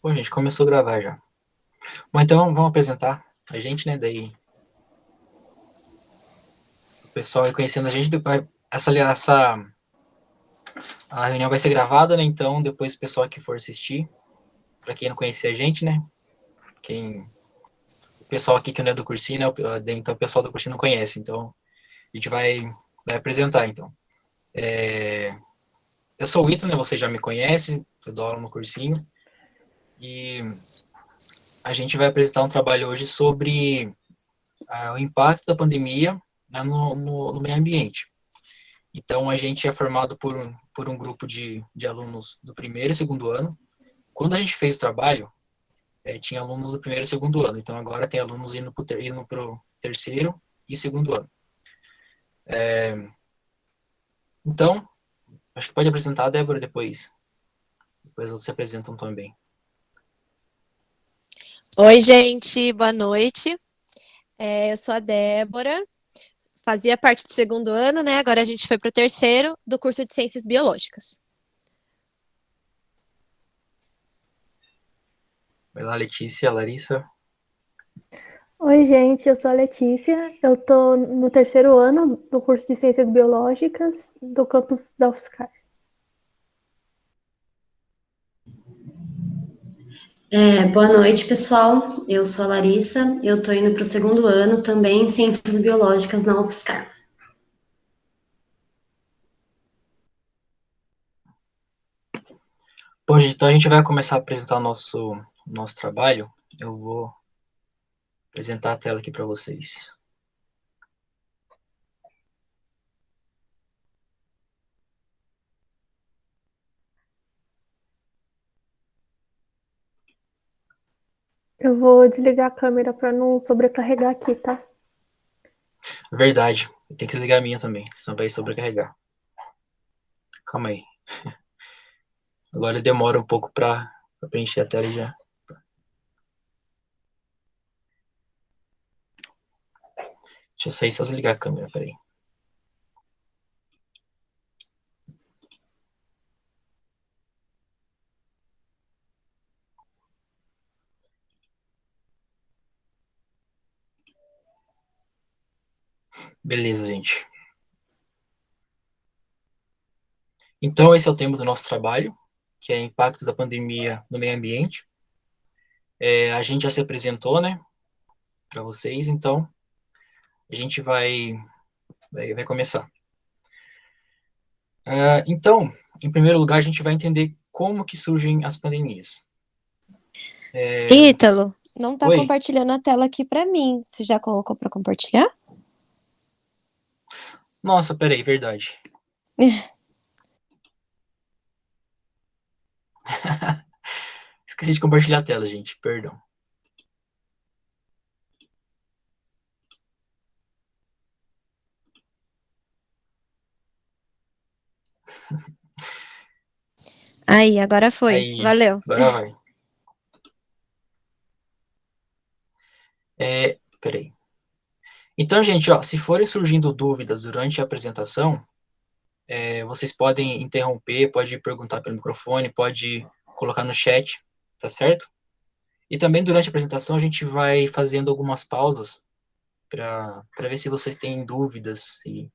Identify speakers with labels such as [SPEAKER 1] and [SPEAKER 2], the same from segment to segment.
[SPEAKER 1] Bom, gente, começou a gravar já. Bom, então vamos apresentar a gente, né? Daí o pessoal vai conhecendo a gente, depois a reunião vai ser gravada, né? Então depois o pessoal que for assistir, para quem não conhecer a gente, né? O pessoal aqui que não é do cursinho, né? Então o pessoal do cursinho não conhece, então a gente vai apresentar, então. Eu sou o Ito, né? Você já me conhece, eu dou aula no cursinho e a gente vai apresentar um trabalho hoje sobre o impacto da pandemia, né, no meio ambiente. Então, a gente é formado por um grupo de alunos do primeiro e segundo ano. Quando a gente fez o trabalho, tinha alunos do primeiro e segundo ano. Então, agora tem alunos indo para o terceiro e segundo ano. Então, acho que pode apresentar a Débora depois. Depois outros se apresentam também.
[SPEAKER 2] Oi, gente, boa noite. Eu sou a Débora, fazia parte do segundo ano, né? Agora a gente foi para o terceiro do curso de Ciências Biológicas.
[SPEAKER 1] Vai lá, Letícia, Larissa.
[SPEAKER 3] Oi, gente, eu sou a Letícia. Eu tô no terceiro ano do curso de Ciências Biológicas do campus da UFSCar.
[SPEAKER 4] Boa noite, pessoal. Eu sou a Larissa. Eu estou indo para o segundo ano também em Ciências Biológicas na UFSCar.
[SPEAKER 1] Bom, gente, então a gente vai começar a apresentar o nosso trabalho. Eu vou apresentar a tela aqui para vocês.
[SPEAKER 3] Eu vou desligar a câmera para não sobrecarregar aqui, tá?
[SPEAKER 1] Verdade, tem que desligar a minha também, senão vai sobrecarregar. Calma aí. Agora demora um pouco para preencher a tela já. Deixa eu sair só desligar a câmera, peraí. Beleza, gente. Então, esse é o tema do nosso trabalho, que é impactos da pandemia no meio ambiente. A gente já se apresentou, né, para vocês, então a gente vai começar. Então, em primeiro lugar, a gente vai entender como que surgem as pandemias.
[SPEAKER 2] Ítalo, não tá
[SPEAKER 1] Oi?
[SPEAKER 2] compartilhando a tela aqui para mim. Você já colocou para compartilhar?
[SPEAKER 1] Nossa, peraí, verdade. Esqueci de compartilhar a tela, gente, perdão.
[SPEAKER 2] Aí, agora foi.
[SPEAKER 1] Aí,
[SPEAKER 2] Valeu.
[SPEAKER 1] agora vai. Peraí. Então, gente, ó, se forem surgindo dúvidas durante a apresentação, vocês podem interromper, pode perguntar pelo microfone, pode colocar no chat, tá certo? E também durante a apresentação a gente vai fazendo algumas pausas para ver se vocês têm dúvidas, se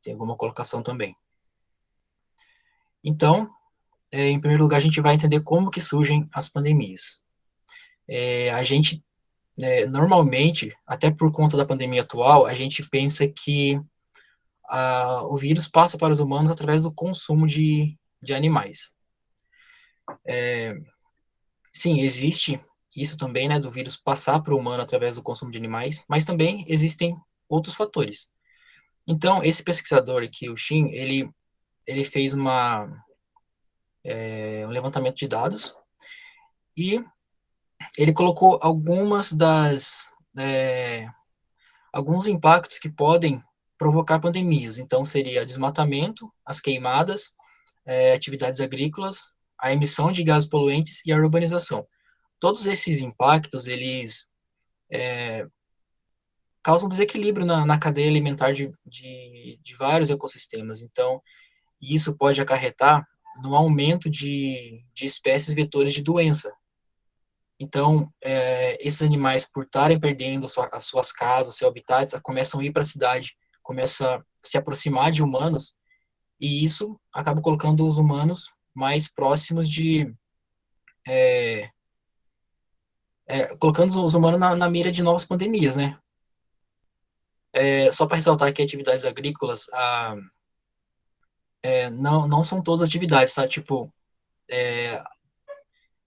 [SPEAKER 1] tem alguma colocação também. Então, em primeiro lugar, a gente vai entender como que surgem as pandemias. A gente, normalmente, até por conta da pandemia atual, a gente pensa que o vírus passa para os humanos através do consumo de animais. Sim, existe isso também, né, do vírus passar para o humano através do consumo de animais, mas também existem outros fatores. Então, esse pesquisador aqui, o Shin, ele fez um levantamento de dados e ele colocou alguns impactos que podem provocar pandemias. Então, seria desmatamento, as queimadas, atividades agrícolas, a emissão de gases poluentes e a urbanização. Todos esses impactos, eles causam desequilíbrio na cadeia alimentar de vários ecossistemas. Então, isso pode acarretar no aumento de espécies vetores de doença. Então, esses animais, por estarem perdendo as suas casas, seus habitats, começam a ir para a cidade, começam a se aproximar de humanos, e isso acaba colocando os humanos mais próximos colocando os humanos na mira de novas pandemias, né? Só para ressaltar que atividades agrícolas, não são todas as atividades, tá? Tipo,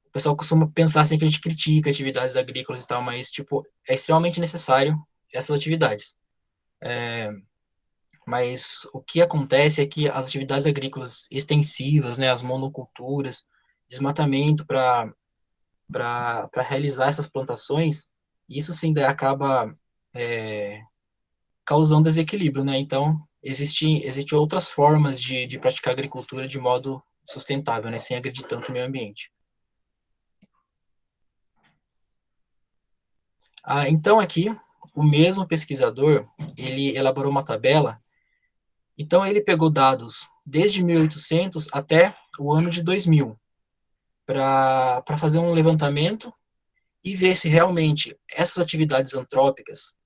[SPEAKER 1] o pessoal costuma pensar assim que a gente critica atividades agrícolas e tal, mas, tipo, é extremamente necessário essas atividades. Mas o que acontece é que as atividades agrícolas extensivas, né, as monoculturas, desmatamento para realizar essas plantações, isso sim daí acaba causando desequilíbrio, né? Então, existe outras formas de praticar agricultura de modo sustentável, né, sem agredir tanto o meio ambiente. Então, aqui, o mesmo pesquisador, ele elaborou uma tabela. Então, ele pegou dados desde 1800 até o ano de 2000, para fazer um levantamento e ver se realmente essas atividades antrópicas,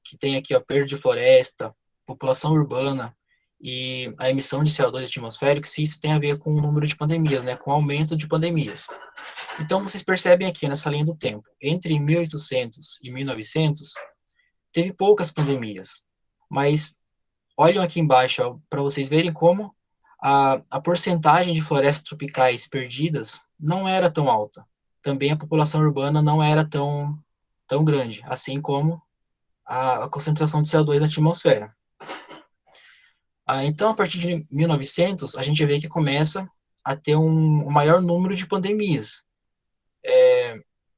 [SPEAKER 1] que tem aqui a perda de floresta, população urbana e a emissão de CO2 atmosférico, se isso tem a ver com o número de pandemias, né, com o aumento de pandemias. Então, vocês percebem aqui nessa linha do tempo, entre 1800 e 1900, teve poucas pandemias, mas olham aqui embaixo para vocês verem como a porcentagem de florestas tropicais perdidas não era tão alta. Também a população urbana não era tão grande, assim como a concentração de CO2 na atmosfera. Então, a partir de 1900, a gente vê que começa a ter um maior número de pandemias.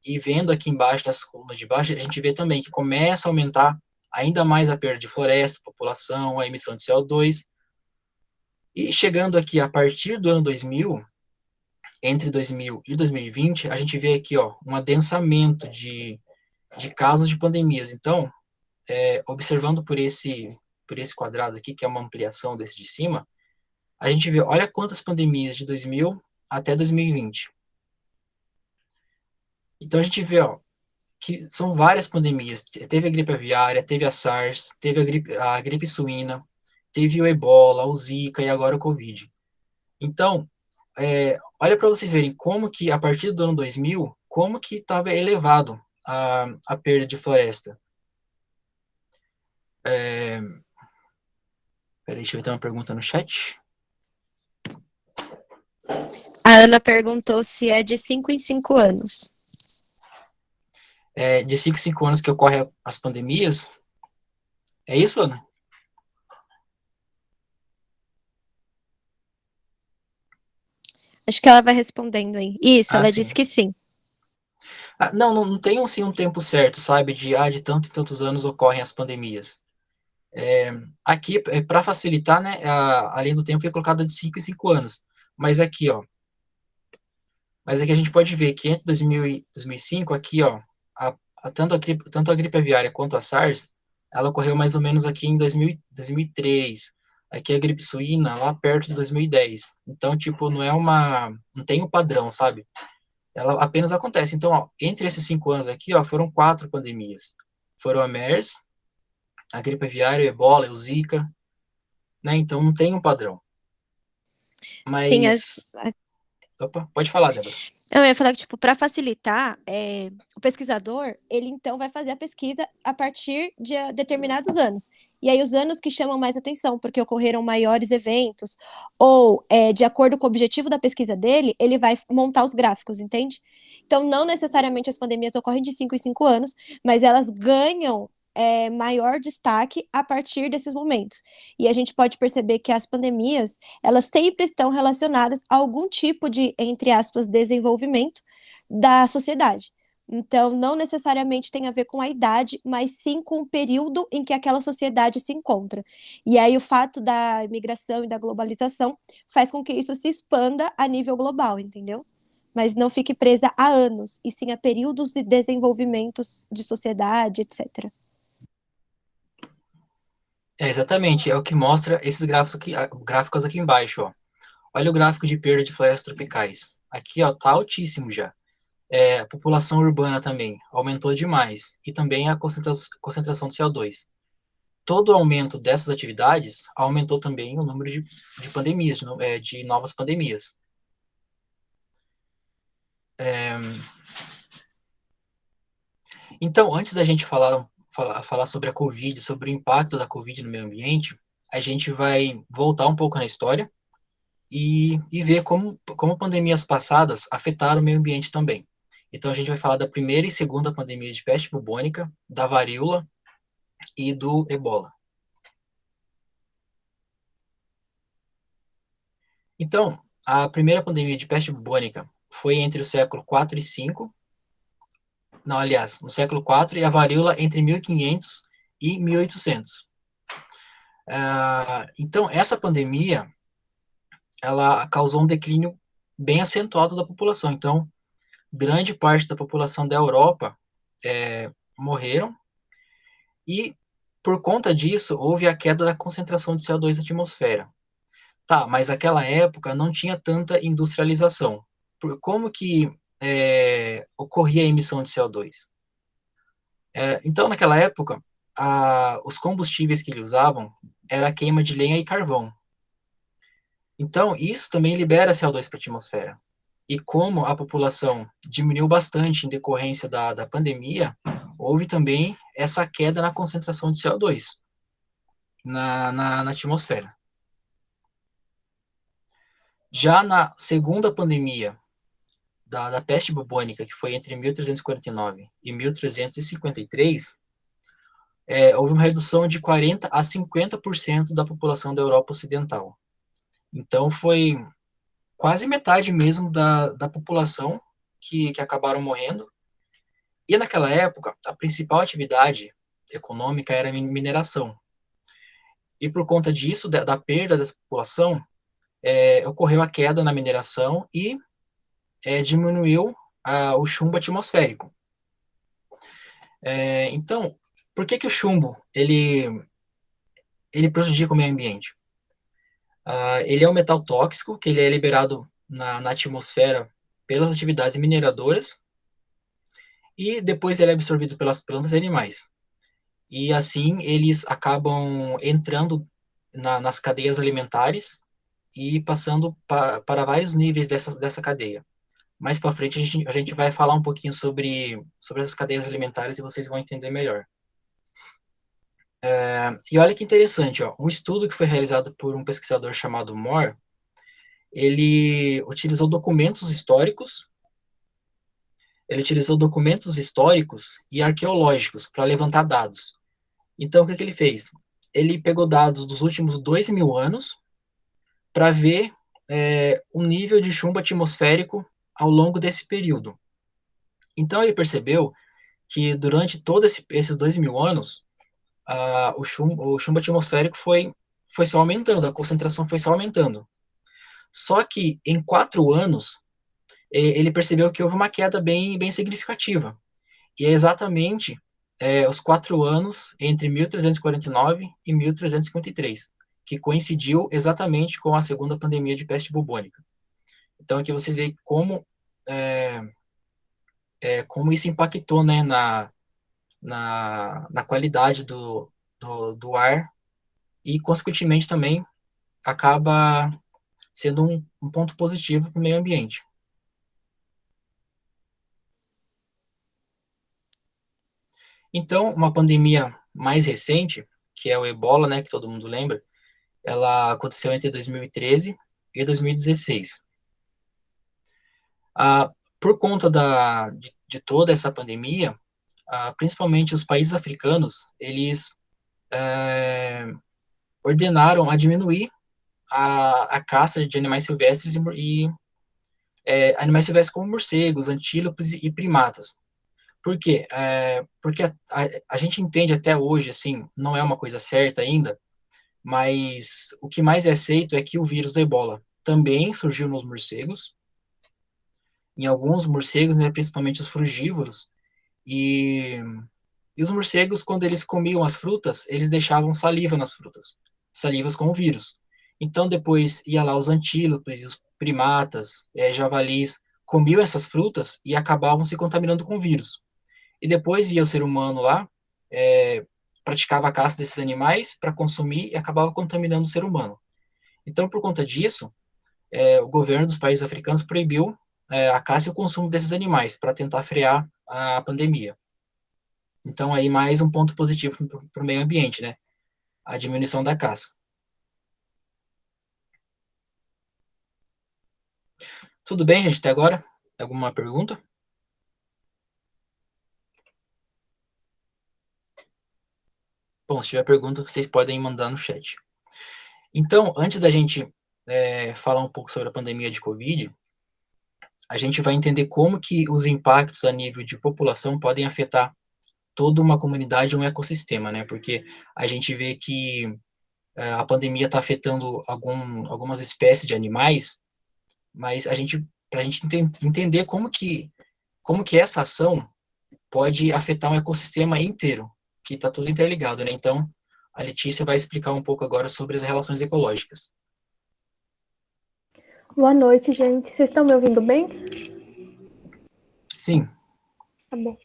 [SPEAKER 1] E vendo aqui embaixo, nas colunas de baixo, a gente vê também que começa a aumentar ainda mais a perda de floresta, população, a emissão de CO2. E chegando aqui a partir do ano 2000, entre 2000 e 2020, a gente vê aqui um adensamento de casos de pandemias. Então, observando por esse quadrado aqui, que é uma ampliação desse de cima, a gente vê, olha quantas pandemias de 2000 até 2020. Então, a gente vê que são várias pandemias. Teve a gripe aviária, teve a SARS, teve a gripe suína, teve o Ebola, o Zika e agora o Covid. Então, olha para vocês verem como que, a partir do ano 2000, como que estava elevado a perda de floresta. Peraí, deixa eu ver uma pergunta no chat.
[SPEAKER 2] A Ana perguntou se é de 5 em 5 anos.
[SPEAKER 1] De 5 em 5 anos que ocorrem as pandemias. É isso, Ana?
[SPEAKER 2] Acho que ela vai respondendo aí. Isso, ela
[SPEAKER 1] Sim.
[SPEAKER 2] disse que sim.
[SPEAKER 1] Não tem assim, um tempo certo, sabe? De tanto e tantos anos ocorrem as pandemias. Aqui, para facilitar, né, a linha do tempo é colocada de 5 em 5 anos. Mas aqui, mas aqui a gente pode ver que entre 2000 e 2005, aqui, tanto a gripe aviária quanto a SARS, ela ocorreu mais ou menos aqui em 2003. Aqui a gripe suína, lá perto de 2010. Então, tipo, não tem um padrão, sabe? Ela apenas acontece. Então, entre esses 5 anos aqui, foram 4 pandemias. Foram a MERS, a gripe aviária, o Ebola, o Zika, né? Então, não tem um padrão. Mas...
[SPEAKER 2] Sim,
[SPEAKER 1] Opa, pode falar, Débora.
[SPEAKER 2] eu ia falar que, tipo, para facilitar, o pesquisador, ele então vai fazer a pesquisa a partir de determinados anos. E aí, os anos que chamam mais atenção, porque ocorreram maiores eventos, ou de acordo com o objetivo da pesquisa dele, ele vai montar os gráficos, entende? Então, não necessariamente as pandemias ocorrem de 5 em 5 anos, mas elas ganham maior destaque a partir desses momentos. E a gente pode perceber que as pandemias, elas sempre estão relacionadas a algum tipo de, entre aspas, desenvolvimento da sociedade. Então, não necessariamente tem a ver com a idade, mas sim com o período em que aquela sociedade se encontra. E aí, o fato da imigração e da globalização faz com que isso se expanda a nível global, entendeu? Mas não fique presa a anos, e sim a períodos de desenvolvimentos de sociedade, etc.
[SPEAKER 1] Exatamente, é o que mostra esses gráficos aqui embaixo, Olha o gráfico de perda de florestas tropicais. Aqui, tá altíssimo já. a população urbana também aumentou demais, e também a concentração de CO2. Todo o aumento dessas atividades aumentou também o número de pandemias, de novas pandemias. Então, antes da gente falar sobre a Covid, sobre o impacto da Covid no meio ambiente, a gente vai voltar um pouco na história e ver como pandemias passadas afetaram o meio ambiente também. Então, a gente vai falar da primeira e segunda pandemia de peste bubônica, da varíola e do ebola. Então, a primeira pandemia de peste bubônica foi entre o século 4 e 5. Não, aliás, no século 4, e a varíola entre 1500 e 1800. Então, essa pandemia, ela causou um declínio bem acentuado da população. Então, grande parte da população da Europa morreram, e por conta disso, houve a queda da concentração de CO2 na atmosfera. Tá, mas naquela época não tinha tanta industrialização. Como que ocorria a emissão de CO2? Então, naquela época, os combustíveis que eles usavam era a queima de lenha e carvão. Então, isso também libera CO2 para a atmosfera. E como a população diminuiu bastante em decorrência da pandemia, houve também essa queda na concentração de CO2 na atmosfera. Já na segunda pandemia da peste bubônica, que foi entre 1349 e 1353, houve uma redução de 40% a 50% da população da Europa Ocidental. Então, foi quase metade mesmo da população que acabaram morrendo. E naquela época, a principal atividade econômica era a mineração. E por conta disso, da perda dessa população, ocorreu a queda na mineração e diminuiu o chumbo atmosférico. Então, por que o chumbo ele prejudica o meio ambiente? Ele é um metal tóxico, que ele é liberado na atmosfera pelas atividades mineradoras, e depois ele é absorvido pelas plantas e animais. E assim eles acabam entrando nas cadeias alimentares e passando para vários níveis dessa cadeia. Mais para frente a gente vai falar um pouquinho sobre essas cadeias alimentares e vocês vão entender melhor. E olha que interessante, ó, um estudo que foi realizado por um pesquisador chamado Moore, ele utilizou documentos históricos e arqueológicos para levantar dados. Então, o que ele fez? Ele pegou dados dos últimos 2.000 anos para ver o nível de chumbo atmosférico ao longo desse período. Então, ele percebeu que durante todos esses 2.000 anos, o chumbo atmosférico foi só aumentando, a concentração foi só aumentando. Só que em 4 anos, ele percebeu que houve uma queda bem significativa. E é exatamente os 4 anos entre 1349 e 1353, que coincidiu exatamente com a segunda pandemia de peste bubônica. Então, aqui vocês veem como isso impactou, né, na qualidade do ar, e, consequentemente, também acaba sendo um ponto positivo para o meio ambiente. Então, uma pandemia mais recente, que é o ebola, né, que todo mundo lembra, ela aconteceu entre 2013 e 2016. Por conta de toda essa pandemia, principalmente os países africanos, eles ordenaram a diminuir a caça de animais silvestres e animais silvestres como morcegos, antílopes e primatas. Por quê? Porque a gente entende até hoje, assim, não é uma coisa certa ainda, mas o que mais é aceito é que o vírus do ebola também surgiu nos morcegos, em alguns morcegos, né, principalmente os frugívoros, e os morcegos, quando eles comiam as frutas, eles deixavam saliva nas frutas, salivas com o vírus. Então, depois ia lá os antílopes, os primatas, javalis, comiam essas frutas e acabavam se contaminando com o vírus. E depois ia o ser humano lá, praticava a caça desses animais para consumir e acabava contaminando o ser humano. Então, por conta disso, o governo dos países africanos proibiu a caça e o consumo desses animais para tentar frear a pandemia. Então, aí mais um ponto positivo para o meio ambiente, né? A diminuição da caça. Tudo bem, gente, até agora? Alguma pergunta? Bom, se tiver pergunta, vocês podem mandar no chat. Então, antes da gente falar um pouco sobre a pandemia de Covid, a gente vai entender como que os impactos a nível de população podem afetar toda uma comunidade, um ecossistema, né? Porque a gente vê que a pandemia está afetando algumas espécies de animais, mas para a gente entender como que essa ação pode afetar um ecossistema inteiro, que está tudo interligado, né? Então, a Letícia vai explicar um pouco agora sobre as relações ecológicas.
[SPEAKER 3] Boa noite, gente. Vocês estão me ouvindo bem?
[SPEAKER 1] Sim.
[SPEAKER 3] Tá bom.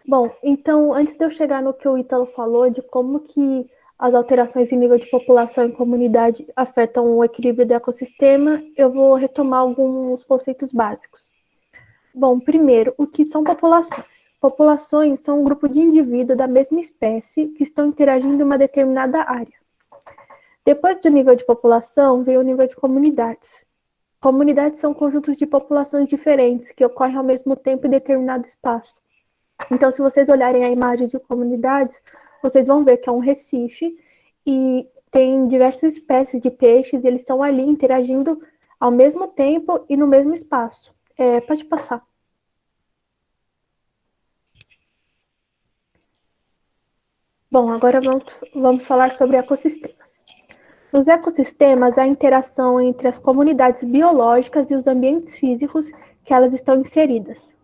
[SPEAKER 3] Bom, então, antes de eu chegar no que o Ítalo falou, de como que as alterações em nível de população e comunidade afetam o equilíbrio do ecossistema, eu vou retomar alguns conceitos básicos. Bom, primeiro, o que são populações? Populações são um grupo de indivíduos da mesma espécie que estão interagindo em uma determinada área. Depois do nível de população, vem o nível de comunidades. Comunidades são conjuntos de populações diferentes que ocorrem ao mesmo tempo em determinado espaço. Então, se vocês olharem a imagem de comunidades, vocês vão ver que é um recife e tem diversas espécies de peixes e eles estão ali interagindo ao mesmo tempo e no mesmo espaço. Pode passar. Bom, agora vamos falar sobre ecossistemas. Nos ecossistemas, há a interação entre as comunidades biológicas e os ambientes físicos que elas estão inseridas.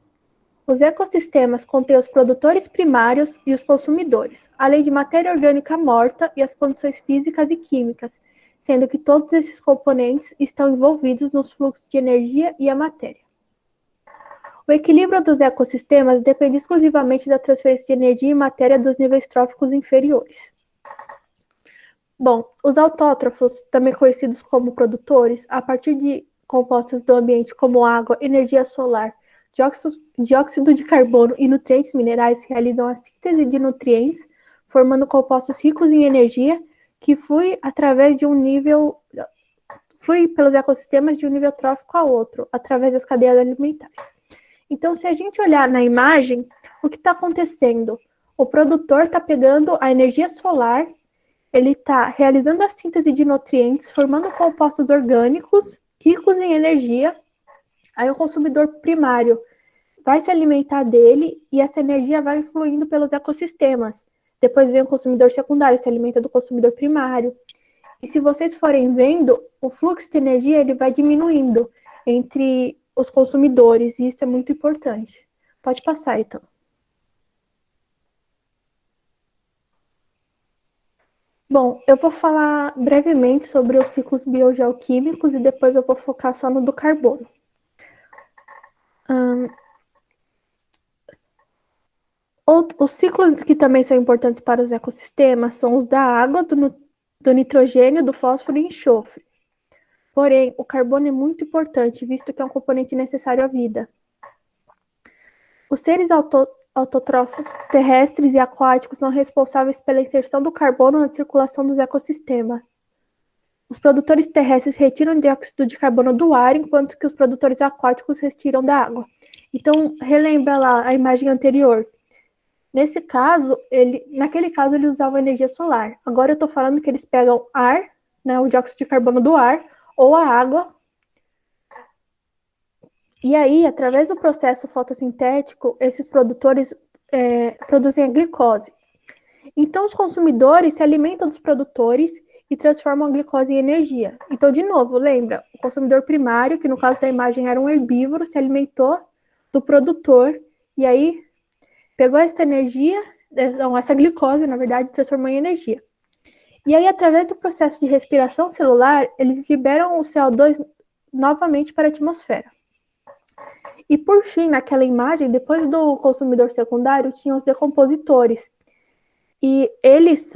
[SPEAKER 3] Os ecossistemas contêm os produtores primários e os consumidores, além de matéria orgânica morta e as condições físicas e químicas, sendo que todos esses componentes estão envolvidos nos fluxos de energia e a matéria. O equilíbrio dos ecossistemas depende exclusivamente da transferência de energia e matéria dos níveis tróficos inferiores. Bom, os autótrofos, também conhecidos como produtores, a partir de compostos do ambiente como água, energia solar, dióxido de carbono e nutrientes minerais, realizam a síntese de nutrientes, formando compostos ricos em energia que flui pelos ecossistemas de um nível trófico a outro, através das cadeias alimentares. Então, se a gente olhar na imagem, o que está acontecendo? O produtor está pegando a energia solar, ele está realizando a síntese de nutrientes, formando compostos orgânicos ricos em energia. Aí o consumidor primário vai se alimentar dele e essa energia vai fluindo pelos ecossistemas. Depois vem o consumidor secundário, se alimenta do consumidor primário. E se vocês forem vendo, o fluxo de energia ele vai diminuindo entre os consumidores, e isso é muito importante. Pode passar, então. Bom, eu vou falar brevemente sobre os ciclos biogeoquímicos e depois eu vou focar só no do carbono. Os ciclos que também são importantes para os ecossistemas são os da água, do nitrogênio, do fósforo e enxofre. Porém, o carbono é muito importante, visto que é um componente necessário à vida. Os seres autótrofos terrestres e aquáticos são responsáveis pela inserção do carbono na circulação dos ecossistemas. Os produtores terrestres retiram dióxido de carbono do ar, enquanto que os produtores aquáticos retiram da água. Então, relembra lá a imagem anterior. Naquele caso, ele usava energia solar. Agora eu estou falando que eles pegam ar, né, o dióxido de carbono do ar, ou a água. E aí, através do processo fotossintético, esses produtores produzem a glicose. Então, os consumidores se alimentam dos produtores e transformam a glicose em energia. Então, de novo, lembra? O consumidor primário, que no caso da imagem era um herbívoro, se alimentou do produtor e aí pegou essa energia, essa glicose, na verdade, transformou em energia. E aí, através do processo de respiração celular, eles liberam o CO2 novamente para a atmosfera. E por fim, naquela imagem, depois do consumidor secundário, tinham os decompositores. E eles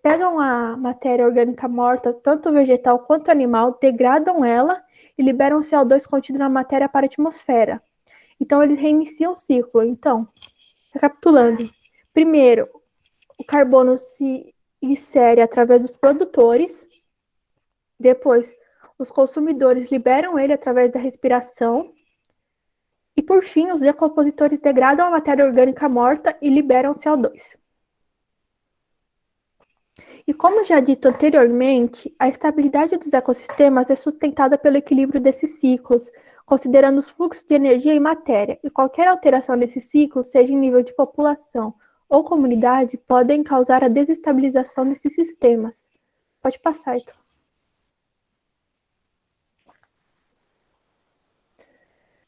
[SPEAKER 3] pegam a matéria orgânica morta, tanto vegetal quanto animal, degradam ela e liberam o CO2 contido na matéria para a atmosfera. Então, eles reiniciam o ciclo. Então, recapitulando. Primeiro, o carbono se insere através dos produtores. Depois, os consumidores liberam ele através da respiração. E, por fim, os decompositores degradam a matéria orgânica morta e liberam CO2. E como já dito anteriormente, a estabilidade dos ecossistemas é sustentada pelo equilíbrio desses ciclos, considerando os fluxos de energia e matéria, e qualquer alteração desse ciclo, seja em nível de população ou comunidade, podem causar a desestabilização desses sistemas. Pode passar, então.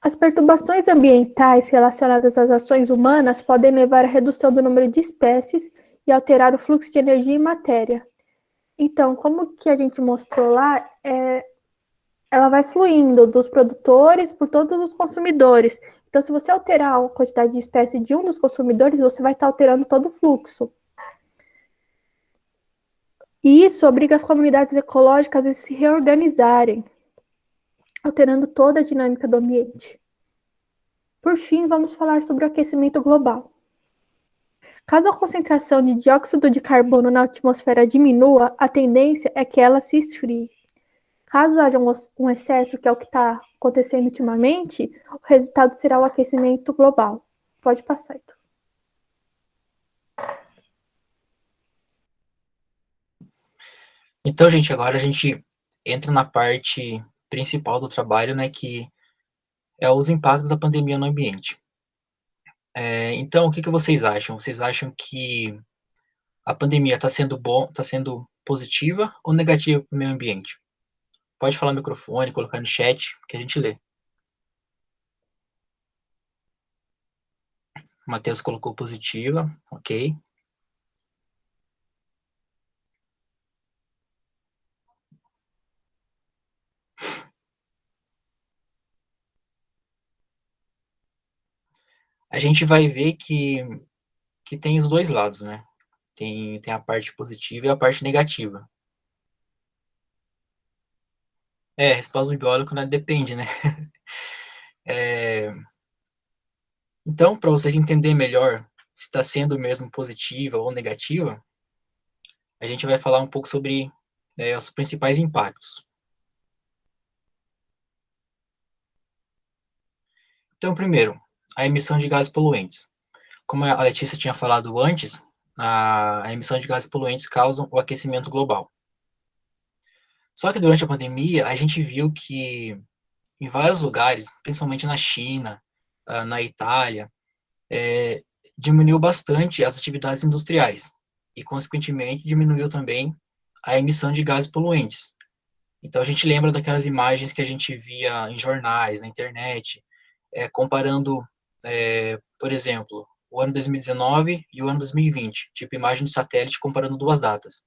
[SPEAKER 3] As perturbações ambientais relacionadas às ações humanas podem levar à redução do número de espécies e alterar o fluxo de energia e matéria. Então, como que a gente mostrou lá, ela vai fluindo dos produtores por todos os consumidores. Então, se você alterar a quantidade de espécie de um dos consumidores, você vai estar alterando todo o fluxo. E isso obriga as comunidades ecológicas a se reorganizarem, alterando toda a dinâmica do ambiente. Por fim, vamos falar sobre o aquecimento global. Caso a concentração de dióxido de carbono na atmosfera diminua, a tendência é que ela se esfrie. Caso haja um excesso, que é o que está acontecendo ultimamente, o resultado será o aquecimento global. Pode passar, então.
[SPEAKER 1] Então, gente, agora a gente entra na parte principal do trabalho, né, que é os impactos da pandemia no ambiente. Então, o que vocês acham? Vocês acham que a pandemia está sendo positiva ou negativa para o meio ambiente? Pode falar no microfone, colocar no chat, que a gente lê. O Matheus colocou positiva, ok. A gente vai ver que tem os dois lados, né? Tem a parte positiva e a parte negativa. Resposta do biólogo, né? Depende, né? Então, para vocês entenderem melhor se está sendo mesmo positiva ou negativa, a gente vai falar um pouco sobre os principais impactos. Então, primeiro, a emissão de gases poluentes. Como a Letícia tinha falado antes, a emissão de gases poluentes causa o aquecimento global. Só que durante a pandemia, a gente viu que em vários lugares, principalmente na China, na Itália, diminuiu bastante as atividades industriais e, consequentemente, diminuiu também a emissão de gases poluentes. Então, a gente lembra daquelas imagens que a gente via em jornais, na internet, comparando, por exemplo, o ano 2019 e o ano 2020, tipo imagem de satélite comparando duas datas.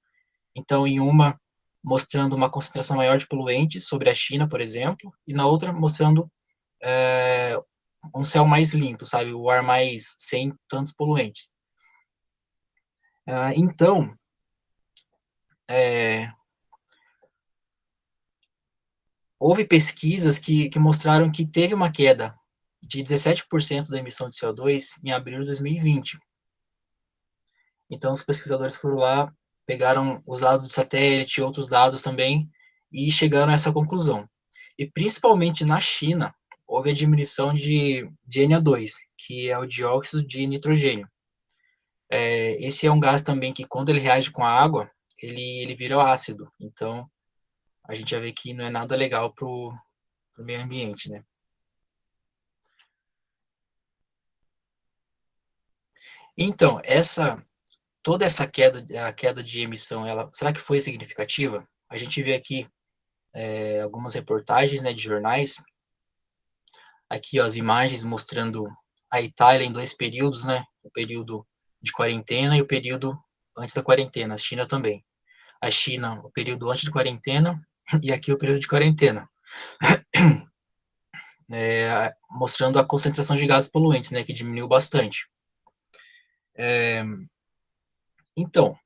[SPEAKER 1] Então, em uma, mostrando uma concentração maior de poluentes sobre a China, por exemplo, e na outra, mostrando um céu mais limpo, sabe? O ar mais sem tantos poluentes. Então, houve pesquisas que mostraram que teve uma queda de 17% da emissão de CO2 em abril de 2020. Então, os pesquisadores foram lá, pegaram os dados de satélite, outros dados também, e chegaram a essa conclusão. E, principalmente na China, houve a diminuição de Na2, que é o dióxido de nitrogênio. Esse é um gás também que, quando ele reage com a água, ele vira ácido. Então, a gente já vê que não é nada legal para o meio ambiente, né? Então, toda essa queda de emissão, será que foi significativa? A gente vê aqui algumas reportagens, né, de jornais. Aqui, ó, as imagens mostrando a Itália em dois períodos, né? O período de quarentena e o período antes da quarentena. A China também. A China, o período antes de quarentena, e aqui o período de quarentena. mostrando a concentração de gases poluentes, né, que diminuiu bastante. Então,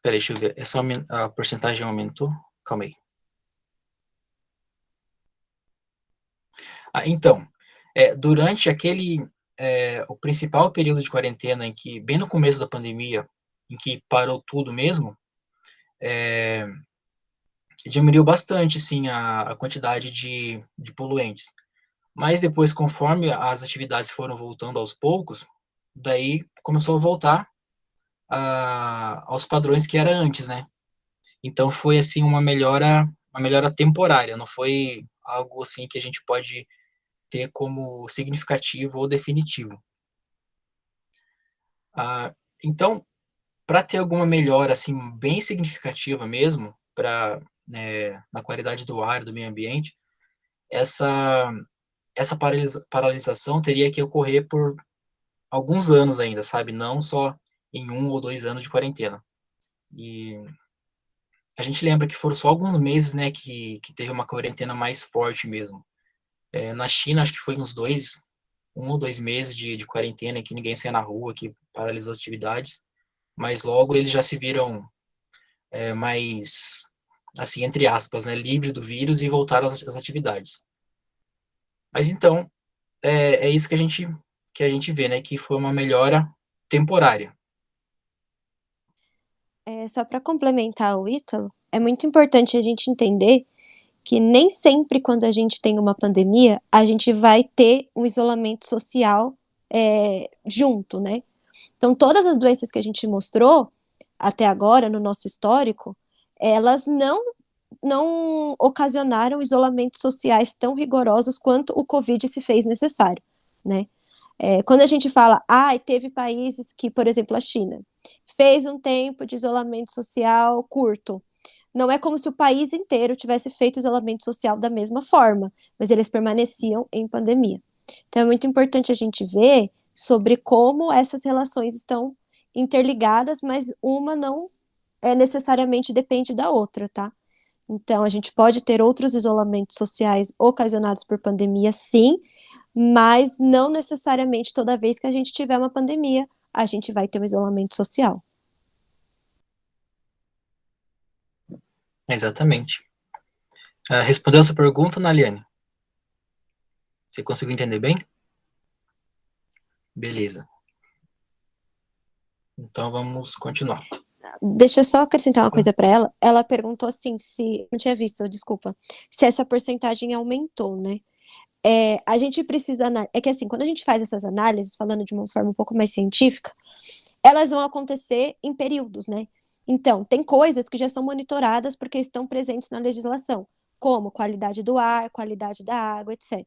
[SPEAKER 1] peraí, deixa eu ver, a porcentagem aumentou? Calma aí. Então, durante o principal período de quarentena, bem no começo da pandemia, em que parou tudo mesmo, diminuiu bastante, sim, a quantidade de poluentes. Mas depois, conforme as atividades foram voltando aos poucos, daí começou a voltar aos padrões que era antes, né? Então foi assim uma melhora temporária, não foi algo assim que a gente pode ter como significativo ou definitivo. Então, para ter alguma melhora assim bem significativa mesmo, na qualidade do ar, do meio ambiente, essa paralisação teria que ocorrer por alguns anos ainda, sabe? Não só em 1 ou 2 anos de quarentena. E a gente lembra que foram só alguns meses, né, que teve uma quarentena mais forte mesmo. Na China, acho que foi uns 1 ou 2 meses de quarentena, que ninguém saía na rua, que paralisou as atividades, mas logo eles já se viram mais, assim, entre aspas, né, livres do vírus e voltaram às atividades. Mas então, é isso que a gente vê, né, que foi uma melhora temporária.
[SPEAKER 2] Só para complementar o Ítalo, é muito importante a gente entender que nem sempre quando a gente tem uma pandemia, a gente vai ter um isolamento social junto, né? Então, todas as doenças que a gente mostrou até agora no nosso histórico, elas não ocasionaram isolamentos sociais tão rigorosos quanto o Covid se fez necessário, né? Quando a gente fala, teve países que, por exemplo, a China, fez um tempo de isolamento social curto. Não é como se o país inteiro tivesse feito isolamento social da mesma forma, mas eles permaneciam em pandemia. Então é muito importante a gente ver sobre como essas relações estão interligadas, mas uma não necessariamente depende da outra, tá? Então, a gente pode ter outros isolamentos sociais ocasionados por pandemia, sim, mas não necessariamente toda vez que a gente tiver uma pandemia, a gente vai ter um isolamento social.
[SPEAKER 1] Exatamente. Respondeu a sua pergunta, Naliane? Você conseguiu entender bem? Beleza. Então vamos continuar.
[SPEAKER 2] Deixa eu só acrescentar uma coisa para ela. Ela perguntou assim se. Não tinha visto, desculpa. Se essa porcentagem aumentou, né? A gente precisa. É que assim, quando a gente faz essas análises, falando de uma forma um pouco mais científica, elas vão acontecer em períodos, né? Então, tem coisas que já são monitoradas porque estão presentes na legislação, como qualidade do ar, qualidade da água, etc.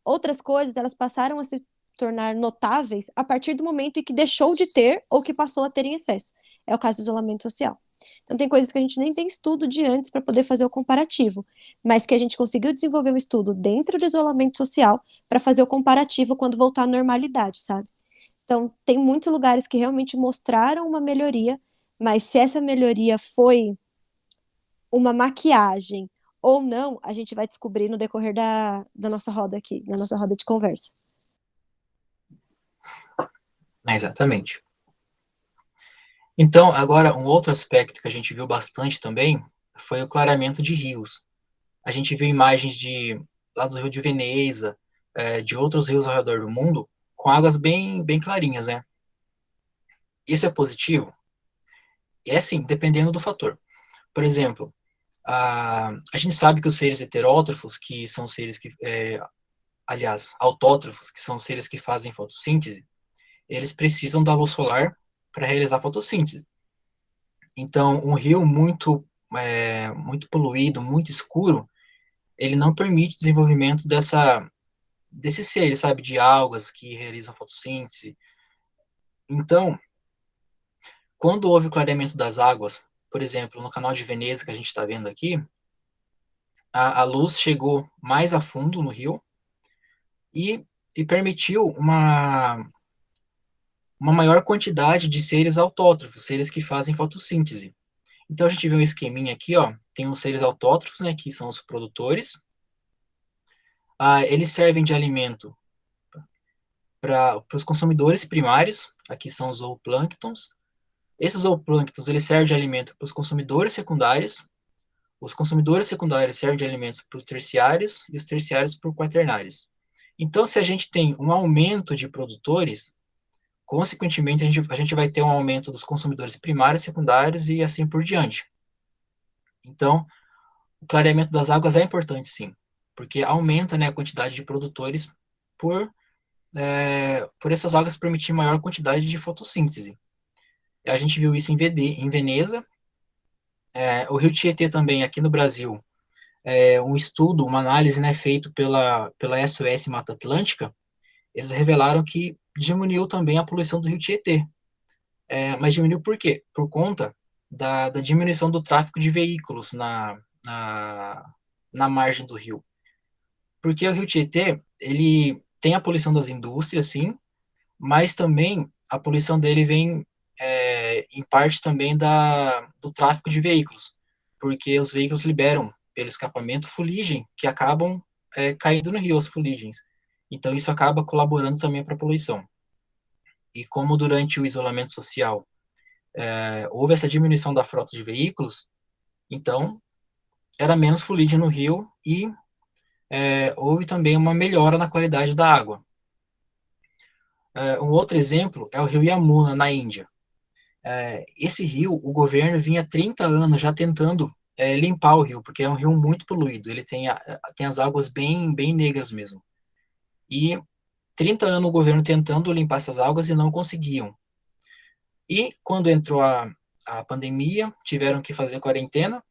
[SPEAKER 2] Outras coisas, elas passaram a se tornar notáveis a partir do momento em que deixou de ter ou que passou a ter em excesso. É o caso do isolamento social. Então, tem coisas que a gente nem tem estudo de antes para poder fazer o comparativo, mas que a gente conseguiu desenvolver um estudo dentro do isolamento social para fazer o comparativo quando voltar à normalidade, sabe? Então, tem muitos lugares que realmente mostraram uma melhoria, mas se essa melhoria foi uma maquiagem ou não, a gente vai descobrir no decorrer da nossa roda aqui, da nossa roda de conversa.
[SPEAKER 1] Exatamente. Então, agora, um outro aspecto que a gente viu bastante também foi o clareamento de rios. A gente viu imagens lá do Rio de Veneza, de outros rios ao redor do mundo, com águas bem, bem clarinhas, né? Isso é positivo? É sim, dependendo do fator. Por exemplo, a gente sabe que os seres heterótrofos, que são seres que, aliás, autótrofos, que são seres que fazem fotossíntese, eles precisam da luz solar para realizar a fotossíntese. Então, um rio muito poluído, muito escuro, ele não permite o desenvolvimento desses seres, sabe, de algas que realizam fotossíntese. Então, quando houve o clareamento das águas, por exemplo, no canal de Veneza que a gente está vendo aqui, a luz chegou mais a fundo no rio e permitiu uma maior quantidade de seres autótrofos, seres que fazem fotossíntese. Então, a gente vê um esqueminha aqui, ó, tem os seres autótrofos, né, que são os produtores. Eles servem de alimento para os consumidores primários, aqui são os zooplânctons. Esses zooplânctons, eles servem de alimento para os consumidores secundários. Os consumidores secundários servem de alimentos para os terciários e os terciários para os quaternários. Então, se a gente tem um aumento de produtores, consequentemente, a gente vai ter um aumento dos consumidores primários, secundários e assim por diante. Então, o clareamento das águas é importante, sim, porque aumenta, né, a quantidade de produtores por essas algas permitir maior quantidade de fotossíntese. A gente viu isso em Veneza. O Rio Tietê também, aqui no Brasil, um estudo, uma análise, né, feito pela SOS Mata Atlântica, eles revelaram que diminuiu também a poluição do Rio Tietê. Mas diminuiu por quê? Por conta da diminuição do tráfego de veículos na margem do rio. Porque o Rio Tietê, ele tem a poluição das indústrias, sim, mas também a poluição dele vem, em parte também do tráfego de veículos, porque os veículos liberam pelo escapamento fuligem, que acabam caindo no rio, as fuligens. Então, isso acaba colaborando também para a poluição. E como durante o isolamento social houve essa diminuição da frota de veículos, então era menos fuligem no rio e houve também uma melhora na qualidade da água. Um outro exemplo é o rio Yamuna, na Índia. Esse rio, o governo vinha há 30 anos já tentando limpar o rio, porque é um rio muito poluído, ele tem as águas bem, bem negras mesmo. E 30 anos o governo tentando limpar essas águas e não conseguiam. E quando entrou a pandemia, tiveram que fazer quarentena,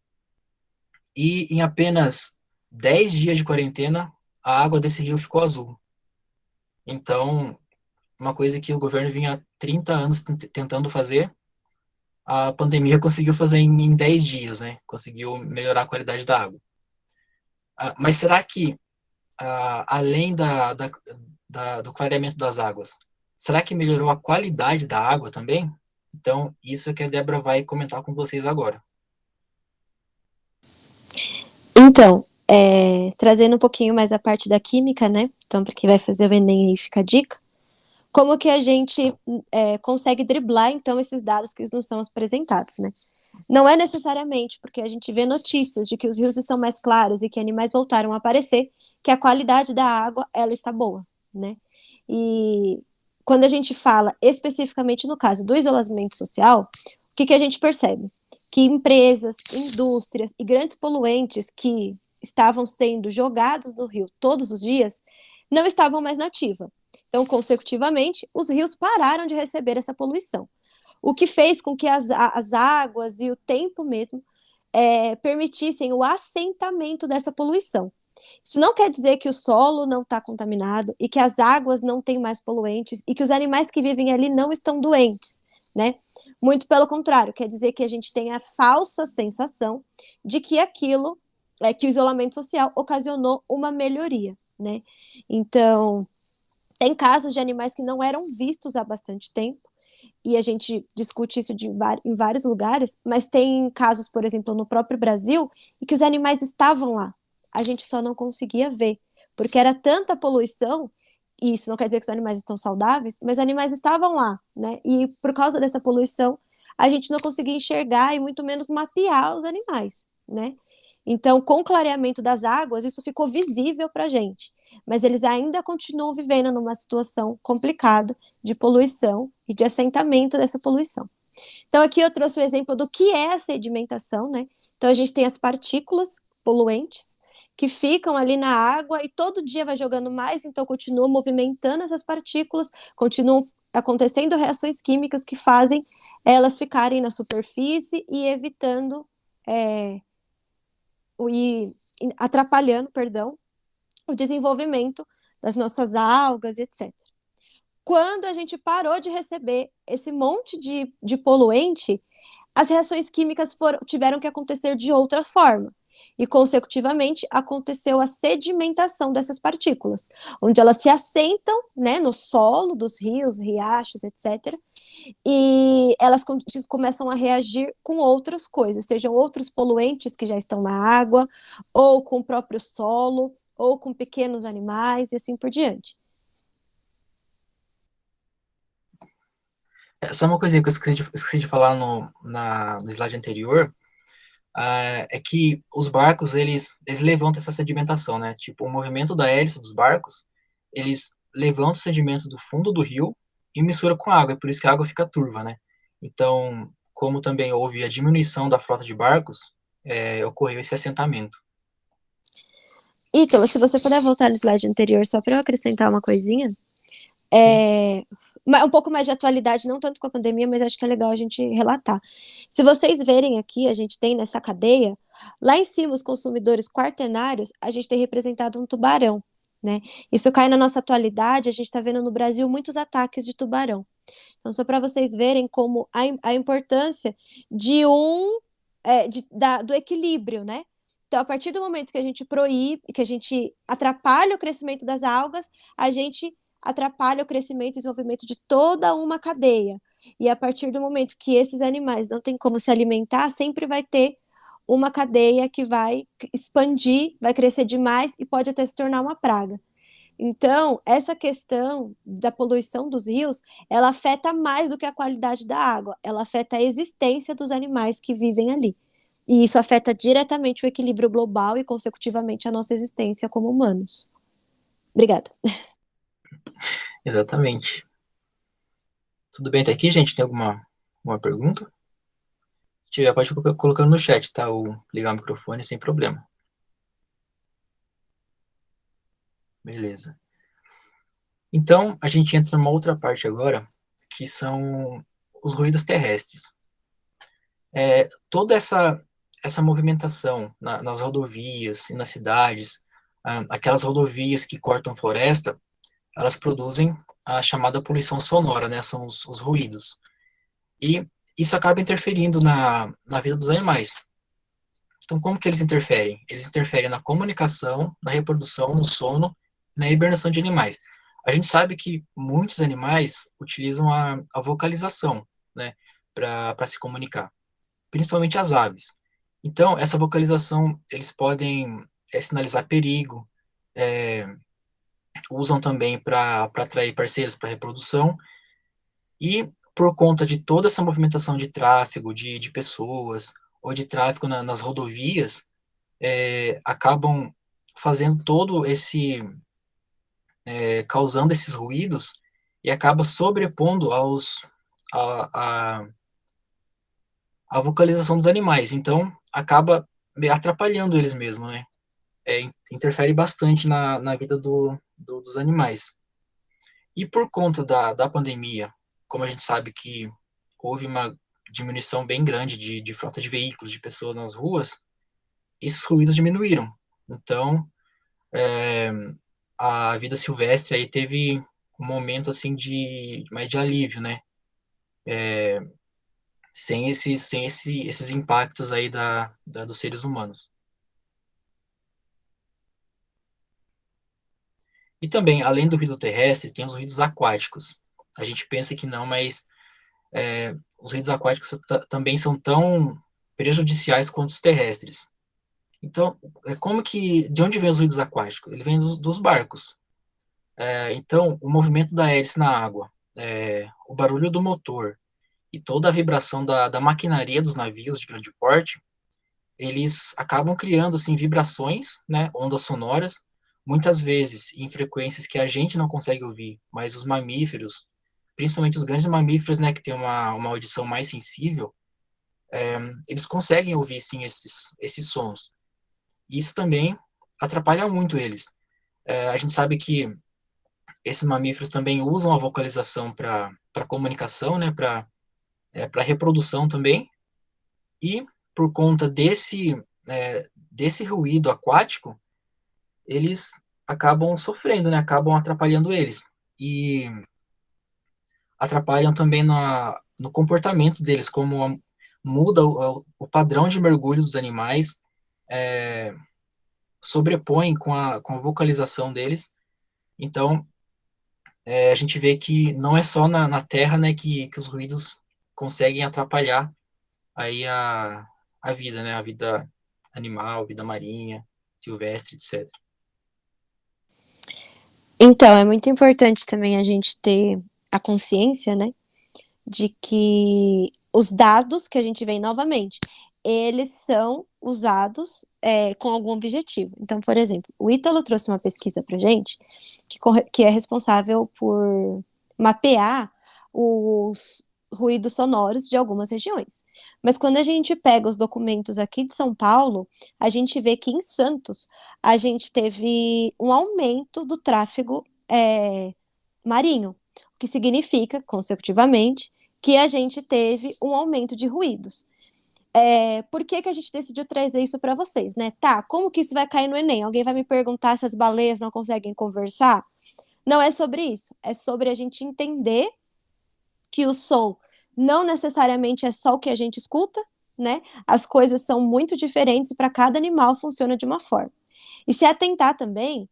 [SPEAKER 1] e em apenas 10 dias de quarentena, a água desse rio ficou azul. Então, uma coisa que o governo vinha há 30 anos tentando fazer, a pandemia conseguiu fazer em 10 dias, né? Conseguiu melhorar a qualidade da água. Mas será que, além do clareamento das águas, será que melhorou a qualidade da água também? Então, isso é que a Débora vai comentar com vocês agora.
[SPEAKER 2] Então, trazendo um pouquinho mais a parte da química, né? Então, para quem vai fazer o Enem aí fica a dica. Como que a gente consegue driblar, então, esses dados que nos são apresentados, né? Não é necessariamente porque a gente vê notícias de que os rios estão mais claros e que animais voltaram a aparecer, que a qualidade da água, ela está boa, né? E quando a gente fala especificamente no caso do isolamento social, o que a gente percebe? Que empresas, indústrias e grandes poluentes que estavam sendo jogados no rio todos os dias não estavam mais na ativa. Então, consecutivamente, os rios pararam de receber essa poluição, o que fez com que as águas e o tempo mesmo permitissem o assentamento dessa poluição. Isso não quer dizer que o solo não está contaminado e que as águas não têm mais poluentes e que os animais que vivem ali não estão doentes, né? Muito pelo contrário, quer dizer que a gente tem a falsa sensação de que aquilo, que o isolamento social ocasionou uma melhoria, né? Então, tem casos de animais que não eram vistos há bastante tempo, e a gente discute isso em vários lugares, mas tem casos, por exemplo, no próprio Brasil, em que os animais estavam lá, a gente só não conseguia ver, porque era tanta poluição, e isso não quer dizer que os animais estão saudáveis, mas os animais estavam lá, né? E por causa dessa poluição, a gente não conseguia enxergar e muito menos mapear os animais, né? Então, com o clareamento das águas, isso ficou visível para a gente, mas eles ainda continuam vivendo numa situação complicada de poluição e de assentamento dessa poluição. Então, aqui eu trouxe o exemplo do que é a sedimentação, né? Então, a gente tem as partículas poluentes que ficam ali na água e todo dia vai jogando mais, então continua movimentando essas partículas, continuam acontecendo reações químicas que fazem elas ficarem na superfície e evitando e atrapalhando, perdão, o desenvolvimento das nossas algas, etc. Quando a gente parou de receber esse monte de poluente, as reações químicas tiveram que acontecer de outra forma. E, consecutivamente, aconteceu a sedimentação dessas partículas, onde elas se assentam, né, no solo dos rios, riachos, etc., e elas começam a reagir com outras coisas, sejam outros poluentes que já estão na água, ou com o próprio solo, ou com pequenos animais, e assim por diante.
[SPEAKER 1] Só uma coisinha que eu esqueci de falar no slide anterior, é que os barcos, eles levantam essa sedimentação, né? Tipo, o movimento da hélice dos barcos, eles levantam os sedimentos do fundo do rio e misturam com a água, é por isso que a água fica turva, né? Então, como também houve a diminuição da frota de barcos, ocorreu esse assentamento.
[SPEAKER 2] Ítalo, se você puder voltar no slide anterior, só para eu acrescentar uma coisinha,
[SPEAKER 1] Sim.
[SPEAKER 2] Um pouco mais de atualidade, não tanto com a pandemia, mas acho que é legal a gente relatar. Se vocês verem aqui, a gente tem nessa cadeia, lá em cima, os consumidores quaternários, a gente tem representado um tubarão, né? Isso cai na nossa atualidade, a gente está vendo no Brasil muitos ataques de tubarão. Então, só para vocês verem como a importância de do equilíbrio, né? Então, a partir do momento que a gente proíbe, que a gente atrapalha o crescimento das algas, a gente atrapalha o crescimento e desenvolvimento de toda uma cadeia. E a partir do momento que esses animais não têm como se alimentar, sempre vai ter uma cadeia que vai expandir, vai crescer demais e pode até se tornar uma praga. Então, essa questão da poluição dos rios, ela afeta mais do que a qualidade da água, ela afeta a existência dos animais que vivem ali. E isso afeta diretamente o equilíbrio global e, consecutivamente, a nossa existência como humanos. Obrigada.
[SPEAKER 1] Exatamente. Tudo bem até aqui, gente? Tem alguma pergunta? Se tiver, pode colocando no chat, tá? Ou ligar o microfone sem problema. Beleza. Então, a gente entra numa outra parte agora, que são os ruídos terrestres. Toda essa movimentação nas rodovias e nas cidades, aquelas rodovias que cortam floresta, elas produzem a chamada poluição sonora, né? São os ruídos. E isso acaba interferindo na vida dos animais. Então, como que eles interferem? Eles interferem na comunicação, na reprodução, no sono, na hibernação de animais. A gente sabe que muitos animais utilizam a vocalização, né, para se comunicar, principalmente as aves. Então, essa vocalização, eles podem sinalizar perigo, usam também para atrair parceiros para reprodução, e por conta de toda essa movimentação de tráfego, de pessoas, ou de tráfego nas rodovias, acabam fazendo todo causando esses ruídos e acaba sobrepondo a, a, a vocalização dos animais. Então, acaba atrapalhando eles mesmo, né? Interfere bastante na vida dos animais. E por conta da pandemia, como a gente sabe que houve uma diminuição bem grande de frota de veículos, de pessoas nas ruas, esses ruídos diminuíram. Então, a vida silvestre aí teve um momento assim mais de alívio, né? Sem esses impactos aí dos seres humanos. E também, além do ruído terrestre, tem os ruídos aquáticos. A gente pensa que não, mas os ruídos aquáticos também são tão prejudiciais quanto os terrestres. Então, de onde vem os ruídos aquáticos? Ele vem dos barcos. Então, o movimento da hélice na água, o barulho do motor e toda a vibração da maquinaria dos navios de grande porte, eles acabam criando assim vibrações, né, ondas sonoras, muitas vezes em frequências que a gente não consegue ouvir, mas os mamíferos, principalmente os grandes mamíferos, né, que têm uma audição mais sensível, eles conseguem ouvir sim esses sons. E isso também atrapalha muito eles. A gente sabe que esses mamíferos também usam a vocalização para comunicação, né, para reprodução também, e por conta desse ruído aquático, eles acabam sofrendo, né, acabam atrapalhando eles, e atrapalham também no comportamento deles, como muda o padrão de mergulho dos animais, sobrepõe com a vocalização deles, então a gente vê que não é só na terra, né, que os ruídos conseguem atrapalhar aí a vida, né, a vida animal, vida marinha, silvestre, etc.
[SPEAKER 2] Então, é muito importante também a gente ter a consciência, né, de que os dados que a gente vê novamente, eles são usados com algum objetivo. Então, por exemplo, o Ítalo trouxe uma pesquisa para gente que é responsável por mapear os ruídos sonoros de algumas regiões. Mas quando a gente pega os documentos aqui de São Paulo, a gente vê que em Santos a gente teve um aumento do tráfego marinho, o que significa, consecutivamente, que a gente teve um aumento de ruídos. Por que a gente decidiu trazer isso para vocês, né? Tá, como que isso vai cair no Enem? Alguém vai me perguntar se as baleias não conseguem conversar? Não é sobre isso, é sobre a gente entender que o som não necessariamente é só o que a gente escuta, né? As coisas são muito diferentes e para cada animal funciona de uma forma. E se atentar também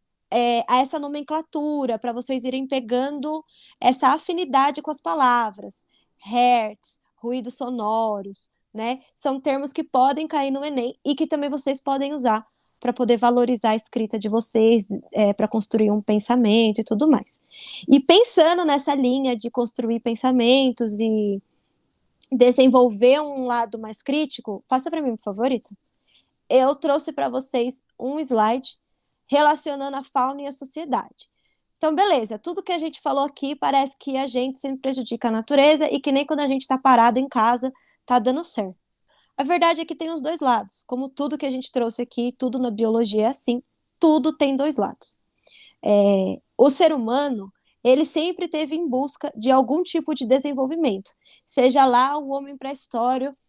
[SPEAKER 2] a essa nomenclatura, para vocês irem pegando essa afinidade com as palavras. Hertz, ruídos sonoros, né? São termos que podem cair no Enem e que também vocês podem usar para poder valorizar a escrita de vocês, para construir um pensamento e tudo mais. E pensando nessa linha de construir pensamentos e desenvolver um lado mais crítico, passa para mim, por favor, Ita. Eu trouxe para vocês um slide relacionando a fauna e a sociedade. Então, beleza, tudo que a gente falou aqui parece que a gente sempre prejudica a natureza e que nem quando a gente está parado em casa tá dando certo. A verdade é que tem os dois lados. Como tudo que a gente trouxe aqui, tudo na biologia é assim, tudo tem dois lados. O ser humano, ele sempre teve em busca de algum tipo de desenvolvimento. Seja lá o homem pré-histórico,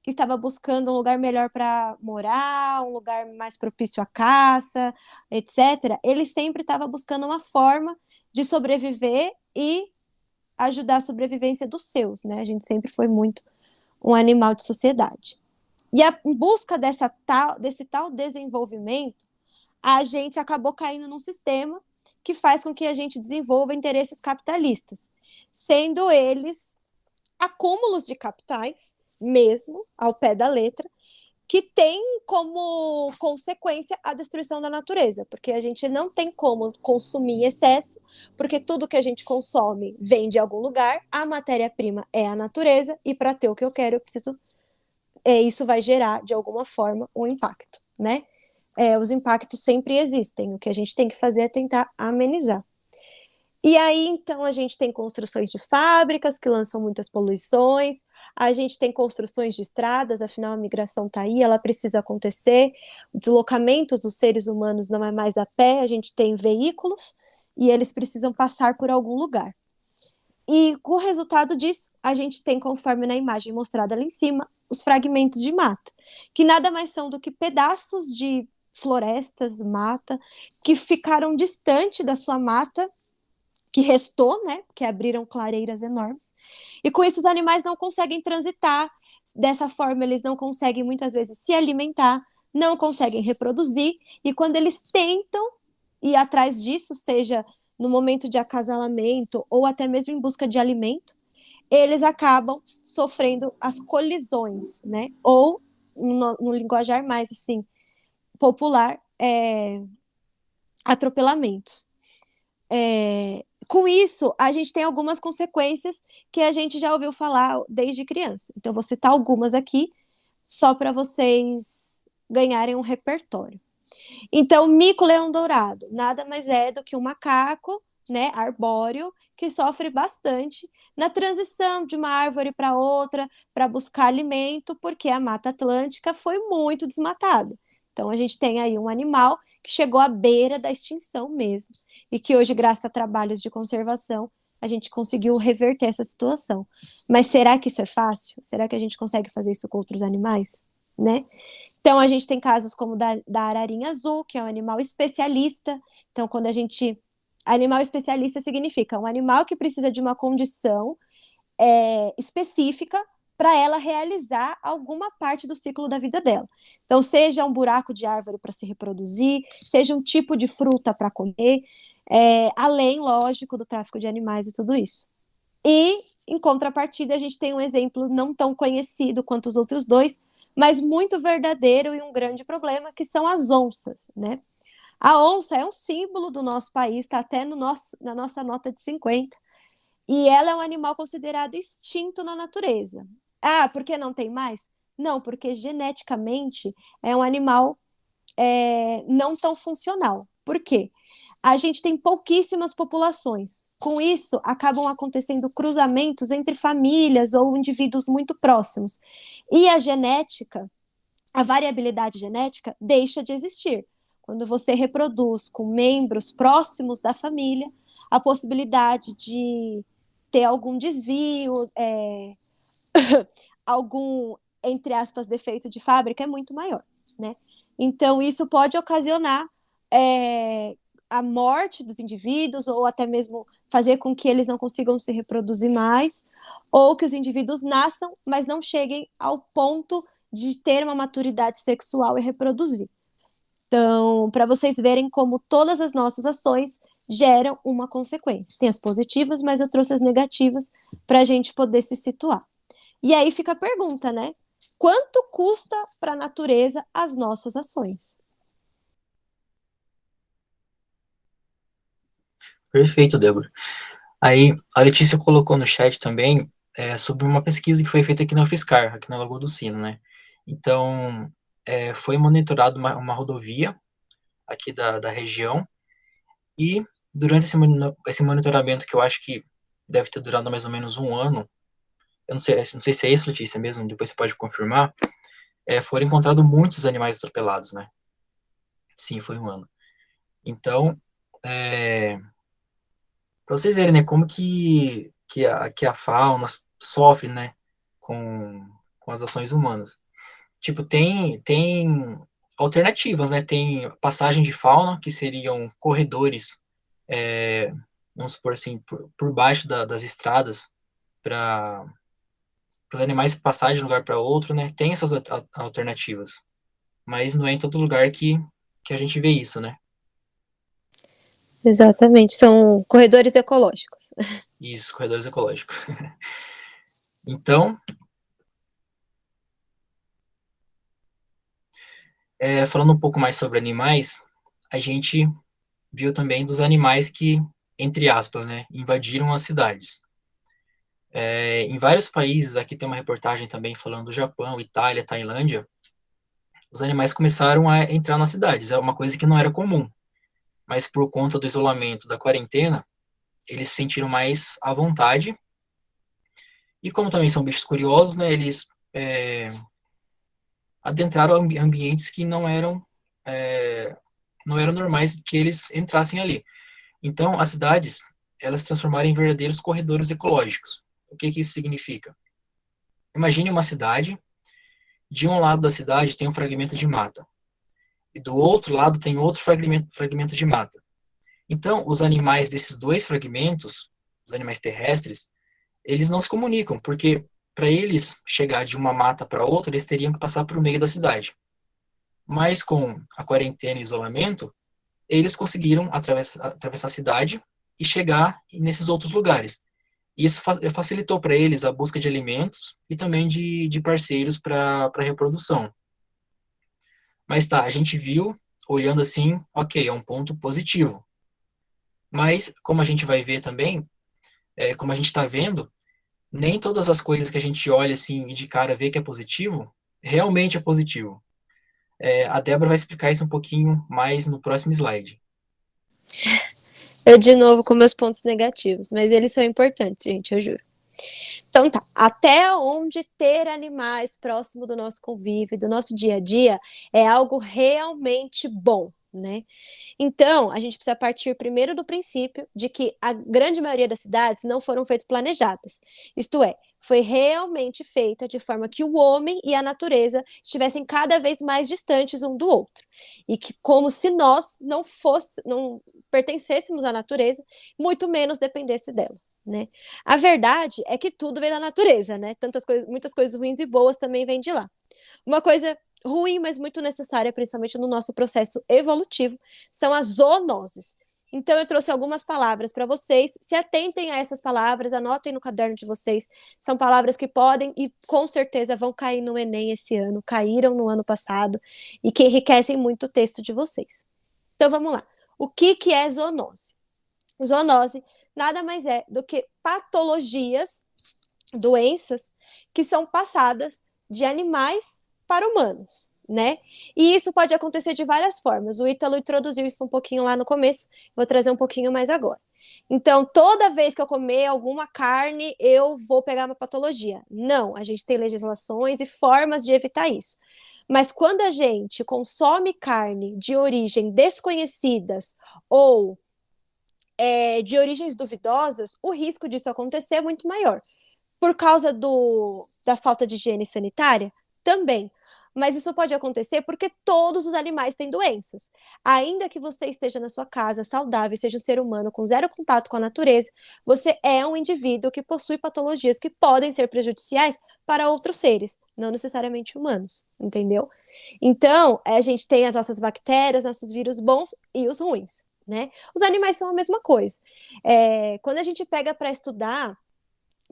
[SPEAKER 2] que estava buscando um lugar melhor para morar, um lugar mais propício à caça, etc. Ele sempre estava buscando uma forma de sobreviver e ajudar a sobrevivência dos seus, né? A gente sempre foi muito um animal de sociedade. E em busca desse tal desenvolvimento, a gente acabou caindo num sistema que faz com que a gente desenvolva interesses capitalistas, sendo eles acúmulos de capitais, mesmo, ao pé da letra, que tem como consequência a destruição da natureza, porque a gente não tem como consumir em excesso, porque tudo que a gente consome vem de algum lugar, a matéria-prima é a natureza, e para ter o que eu quero, eu preciso. Isso vai gerar, de alguma forma, um impacto, né? Os impactos sempre existem, o que a gente tem que fazer é tentar amenizar. E aí, então, a gente tem construções de fábricas que lançam muitas poluições, a gente tem construções de estradas, afinal a migração está aí, ela precisa acontecer, deslocamentos dos seres humanos não é mais a pé, a gente tem veículos e eles precisam passar por algum lugar. E com o resultado disso, a gente tem, conforme na imagem mostrada lá em cima, os fragmentos de mata, que nada mais são do que pedaços de florestas, mata, que ficaram distante da sua mata, que restou, né, que abriram clareiras enormes, e com isso os animais não conseguem transitar, dessa forma eles não conseguem muitas vezes se alimentar, não conseguem reproduzir, e quando eles tentam ir atrás disso, seja no momento de acasalamento ou até mesmo em busca de alimento, eles acabam sofrendo as colisões, né, ou no linguajar mais assim popular, atropelamentos. Com isso, a gente tem algumas consequências que a gente já ouviu falar desde criança. Então, vou citar algumas aqui, só para vocês ganharem um repertório. Então, mico-leão-dourado nada mais é do que um macaco, né, arbóreo, que sofre bastante na transição de uma árvore para outra, para buscar alimento, porque a Mata Atlântica foi muito desmatada. Então, a gente tem aí um animal que chegou à beira da extinção mesmo, e que hoje, graças a trabalhos de conservação, a gente conseguiu reverter essa situação. Mas será que isso é fácil? Será que a gente consegue fazer isso com outros animais? Né? Então, a gente tem casos como da ararinha azul, que é um animal especialista. Então, quando a gente... Animal especialista significa um animal que precisa de uma condição específica para ela realizar alguma parte do ciclo da vida dela. Então, seja um buraco de árvore para se reproduzir, seja um tipo de fruta para comer, além, lógico, do tráfico de animais e tudo isso. E, em contrapartida, a gente tem um exemplo não tão conhecido quanto os outros dois, mas muito verdadeiro e um grande problema, que são as onças, né? A onça é um símbolo do nosso país, está até na nossa nota de 50, e ela é um animal considerado extinto na natureza. Ah, por que não tem mais? Não, porque geneticamente é um animal não tão funcional. Por quê? A gente tem pouquíssimas populações. Com isso, acabam acontecendo cruzamentos entre famílias ou indivíduos muito próximos. E a genética, a variabilidade genética, deixa de existir. Quando você reproduz com membros próximos da família, a possibilidade de ter algum desvio, algum, entre aspas, defeito de fábrica é muito maior, né? Então, isso pode ocasionar a morte dos indivíduos, ou até mesmo fazer com que eles não consigam se reproduzir mais, ou que os indivíduos nasçam, mas não cheguem ao ponto de ter uma maturidade sexual e reproduzir. Então, para vocês verem como todas as nossas ações geram uma consequência. Tem as positivas, mas eu trouxe as negativas para a gente poder se situar. E aí fica a pergunta, né? Quanto custa para a natureza as nossas ações?
[SPEAKER 1] Perfeito, Débora. Aí, a Letícia colocou no chat também sobre uma pesquisa que foi feita aqui na UFSCar, aqui na Lagoa do Sino, né? Então, foi monitorado uma rodovia aqui da região, e durante esse monitoramento, que eu acho que deve ter durado mais ou menos um ano, eu não sei se é isso, Letícia, mesmo, depois você pode confirmar, foram encontrados muitos animais atropelados, né? Sim, foi um ano. Então, para vocês verem, né, como que a fauna sofre, né, com as ações humanas. Tipo, tem alternativas, né? Tem passagem de fauna, que seriam corredores, vamos supor assim, por baixo das estradas, para os animais passarem de um lugar para outro, né? Tem essas alternativas, mas não é em todo lugar que a gente vê isso, né?
[SPEAKER 2] Exatamente, são corredores ecológicos.
[SPEAKER 1] Isso, corredores ecológicos. Então, falando um pouco mais sobre animais, a gente viu também dos animais que, entre aspas, né, invadiram as cidades. Em vários países, aqui tem uma reportagem também falando do Japão, Itália, Tailândia, os animais começaram a entrar nas cidades. É uma coisa que não era comum, mas por conta do isolamento, da quarentena, eles se sentiram mais à vontade. E como também são bichos curiosos, né, eles adentraram ambientes que não eram normais que eles entrassem ali. Então, as cidades, elas se transformaram em verdadeiros corredores ecológicos. O que isso significa? Imagine uma cidade, de um lado da cidade tem um fragmento de mata, e do outro lado tem outro fragmento de mata. Então, os animais desses dois fragmentos, os animais terrestres, eles não se comunicam, porque para eles chegar de uma mata para outra, eles teriam que passar por meio da cidade. Mas com a quarentena e isolamento, eles conseguiram atravessar a cidade e chegar nesses outros lugares. E isso facilitou para eles a busca de alimentos e também de parceiros para reprodução. Mas tá, a gente viu, olhando assim, ok, é um ponto positivo. Mas, como a gente vai ver também, como a gente está vendo, nem todas as coisas que a gente olha assim e de cara vê que é positivo, realmente é positivo. A Débora vai explicar isso um pouquinho mais no próximo slide.
[SPEAKER 2] Eu, de novo, com meus pontos negativos, mas eles são importantes, gente, eu juro. Então tá, até onde ter animais próximo do nosso convívio, do nosso dia a dia, é algo realmente bom, né? Então, a gente precisa partir primeiro do princípio de que a grande maioria das cidades não foram feitas planejadas. Isto é, foi realmente feita de forma que o homem e a natureza estivessem cada vez mais distantes um do outro. E que como se nós não pertencêssemos à natureza, muito menos dependesse dela. Né? A verdade é que tudo vem da natureza, né? Muitas coisas ruins e boas também vêm de lá. Uma coisa ruim, mas muito necessária, principalmente no nosso processo evolutivo, são as zoonoses. Então, eu trouxe algumas palavras para vocês. Se atentem a essas palavras, anotem no caderno de vocês. São palavras que podem e com certeza vão cair no Enem esse ano, caíram no ano passado e que enriquecem muito o texto de vocês. Então, vamos lá. O que é zoonose? Zoonose nada mais é do que patologias, doenças que são passadas de animais para humanos, né? E isso pode acontecer de várias formas. O Ítalo introduziu isso um pouquinho lá no começo, vou trazer um pouquinho mais agora. Então, toda vez que eu comer alguma carne, eu vou pegar uma patologia. Não, a gente tem legislações e formas de evitar isso. Mas quando a gente consome carne de origem desconhecidas ou de origens duvidosas, o risco disso acontecer é muito maior. Por causa da falta de higiene sanitária? Também. Mas isso pode acontecer porque todos os animais têm doenças. Ainda que você esteja na sua casa saudável, seja um ser humano com zero contato com a natureza, você é um indivíduo que possui patologias que podem ser prejudiciais para outros seres, não necessariamente humanos, entendeu? Então, a gente tem as nossas bactérias, nossos vírus bons e os ruins, né? Os animais são a mesma coisa. Quando a gente pega para estudar,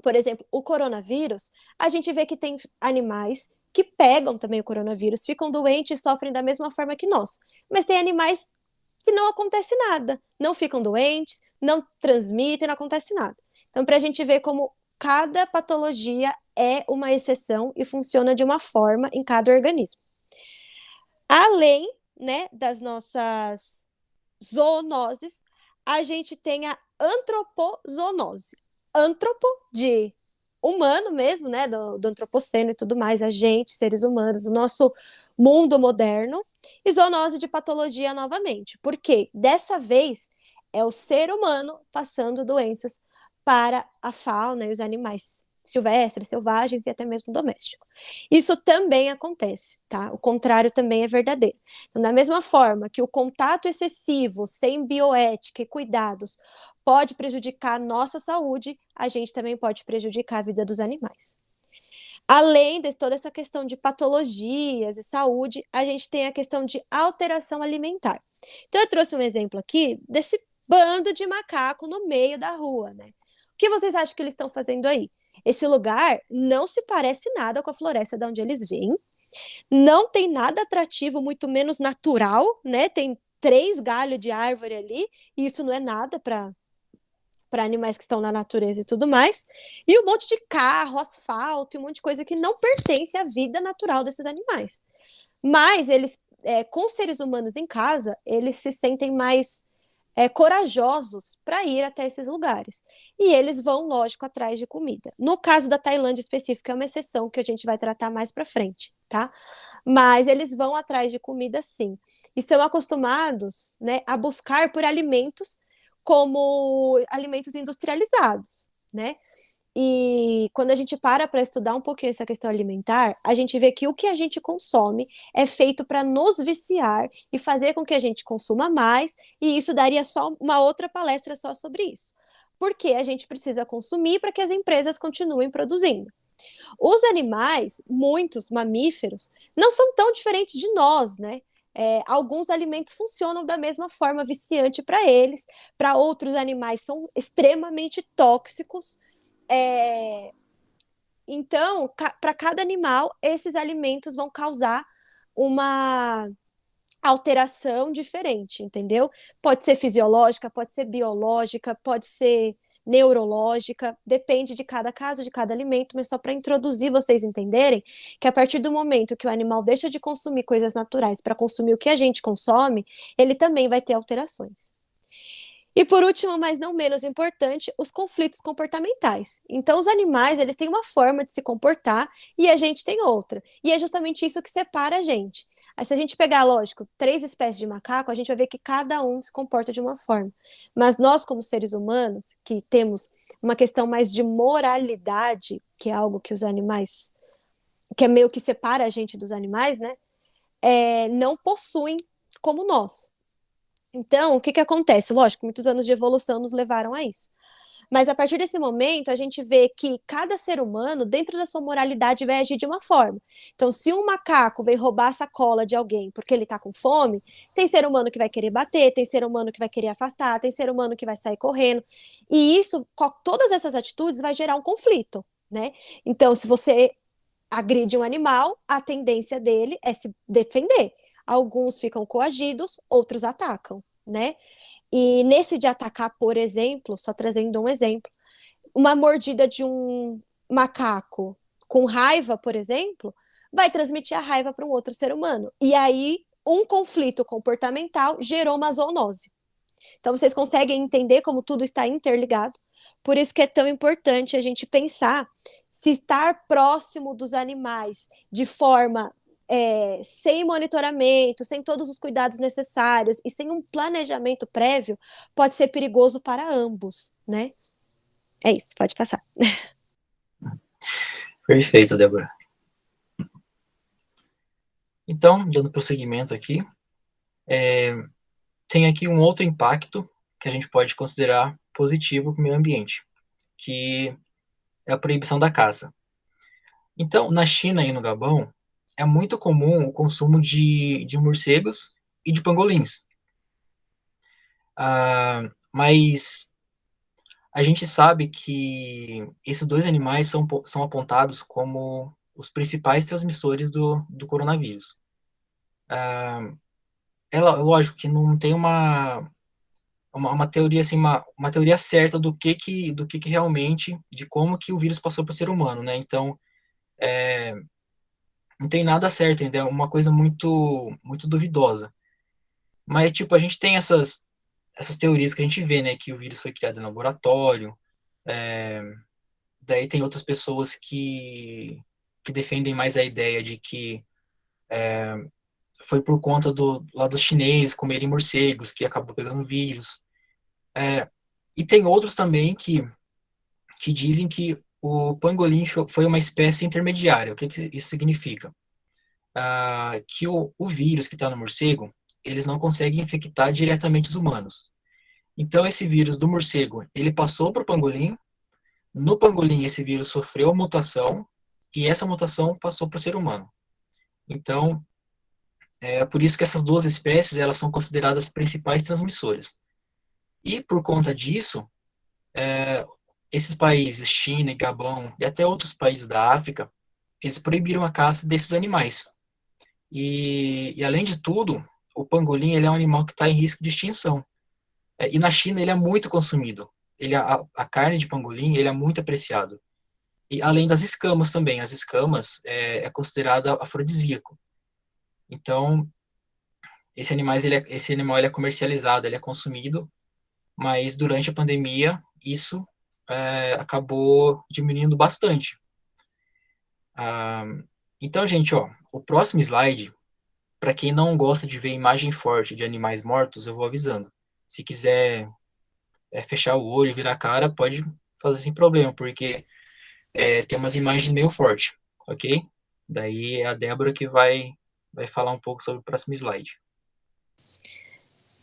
[SPEAKER 2] por exemplo, o coronavírus, a gente vê que tem animais que pegam também o coronavírus, ficam doentes e sofrem da mesma forma que nós. Mas tem animais que não acontece nada, não ficam doentes, não transmitem, não acontece nada. Então, para a gente ver como cada patologia é uma exceção e funciona de uma forma em cada organismo. Além, né, das nossas zoonoses, a gente tem a antropozoonose. Antropo, de humano mesmo, né, do antropoceno e tudo mais, a gente, seres humanos, o nosso mundo moderno, e zoonose de patologia novamente, porque dessa vez é o ser humano passando doenças para a fauna e os animais silvestres, selvagens e até mesmo domésticos. Isso também acontece, tá? O contrário também é verdadeiro. Então, da mesma forma que o contato excessivo, sem bioética e cuidados, pode prejudicar a nossa saúde, a gente também pode prejudicar a vida dos animais. Além de toda essa questão de patologias e saúde, a gente tem a questão de alteração alimentar. Então, eu trouxe um exemplo aqui desse bando de macaco no meio da rua, né? O que vocês acham que eles estão fazendo aí? Esse lugar não se parece nada com a floresta de onde eles vêm, não tem nada atrativo, muito menos natural, né? Tem 3 galhos de árvore ali, e isso não é nada para animais que estão na natureza e tudo mais, e um monte de carro, asfalto, e um monte de coisa que não pertence à vida natural desses animais. Mas eles, com seres humanos em casa, eles se sentem mais corajosos para ir até esses lugares. E eles vão, lógico, atrás de comida. No caso da Tailândia específica, é uma exceção que a gente vai tratar mais para frente, tá? Mas eles vão atrás de comida, sim. E são acostumados, né, a buscar por alimentos como alimentos industrializados, né? E quando a gente para estudar um pouquinho essa questão alimentar, a gente vê que o que a gente consome é feito para nos viciar e fazer com que a gente consuma mais, e isso daria só uma outra palestra só sobre isso. Porque a gente precisa consumir para que as empresas continuem produzindo. Os animais, muitos mamíferos, não são tão diferentes de nós, né? Alguns alimentos funcionam da mesma forma viciante para eles, para outros animais são extremamente tóxicos. Então, para cada animal, esses alimentos vão causar uma alteração diferente, entendeu? Pode ser fisiológica, pode ser biológica, pode ser neurológica, depende de cada caso, de cada alimento, mas só para introduzir vocês entenderem que a partir do momento que o animal deixa de consumir coisas naturais para consumir o que a gente consome, ele também vai ter alterações. E por último, mas não menos importante, os conflitos comportamentais. Então, os animais, eles têm uma forma de se comportar e a gente tem outra. E é justamente isso que separa a gente. Aí, se a gente pegar, lógico, 3 espécies de macaco, a gente vai ver que cada um se comporta de uma forma. Mas nós, como seres humanos, que temos uma questão mais de moralidade, que é algo que os animais, que é meio que separa a gente dos animais, né? Não possuem como nós. Então, o que acontece? Lógico, muitos anos de evolução nos levaram a isso. Mas a partir desse momento, a gente vê que cada ser humano, dentro da sua moralidade, vai agir de uma forma. Então, se um macaco veio roubar a sacola de alguém porque ele tá com fome, tem ser humano que vai querer bater, tem ser humano que vai querer afastar, tem ser humano que vai sair correndo. E isso, todas essas atitudes vai gerar um conflito, né? Então, se você agride um animal, a tendência dele é se defender. Alguns ficam coagidos, outros atacam, né? E nesse de atacar, por exemplo, só trazendo um exemplo, uma mordida de um macaco com raiva, por exemplo, vai transmitir a raiva para um outro ser humano. E aí, um conflito comportamental gerou uma zoonose. Então, vocês conseguem entender como tudo está interligado? Por isso que é tão importante a gente pensar se estar próximo dos animais de forma sem monitoramento, sem todos os cuidados necessários e sem um planejamento prévio, pode ser perigoso para ambos, né? É isso, pode passar.
[SPEAKER 1] Perfeito, Débora. Então, dando prosseguimento aqui, tem aqui um outro impacto que a gente pode considerar positivo para o meio ambiente, que é a proibição da caça. Então, na China e no Gabão, é muito comum o consumo de morcegos e de pangolins. Mas a gente sabe que esses dois animais são apontados como os principais transmissores do coronavírus. Lógico que não tem uma teoria assim, uma teoria certa do que realmente, de como que o vírus passou para o ser humano, né? Então, não tem nada certo ainda, é uma coisa muito duvidosa. Mas, tipo, a gente tem essas teorias que a gente vê, né? Que o vírus foi criado em laboratório, daí tem outras pessoas que defendem mais a ideia de que foi por conta lá dos chineses comerem morcegos que acabou pegando vírus. E tem outros também que dizem que o pangolim foi uma espécie intermediária. O que isso significa? Que o vírus que está no morcego, eles não conseguem infectar diretamente os humanos. Então, esse vírus do morcego, ele passou para o pangolim. No pangolim, esse vírus sofreu mutação e essa mutação passou para o ser humano. Então, é por isso que essas duas espécies elas são consideradas principais transmissoras. E por conta disso, esses países, China e Gabão, e até outros países da África, eles proibiram a caça desses animais. E além de tudo, o pangolim ele é um animal que está em risco de extinção. E na China ele é muito consumido. A carne de pangolim ele é muito apreciado. E além das escamas também, as escamas é considerado afrodisíaco. Então, esse animal ele é comercializado, ele é consumido, mas durante a pandemia isso acabou diminuindo bastante. Então, gente, ó, o próximo slide, para quem não gosta de ver imagem forte de animais mortos, eu vou avisando. Se quiser fechar o olho, virar a cara, pode fazer sem problema, porque tem umas imagens meio fortes, ok? Daí é a Débora que vai falar um pouco sobre o próximo slide.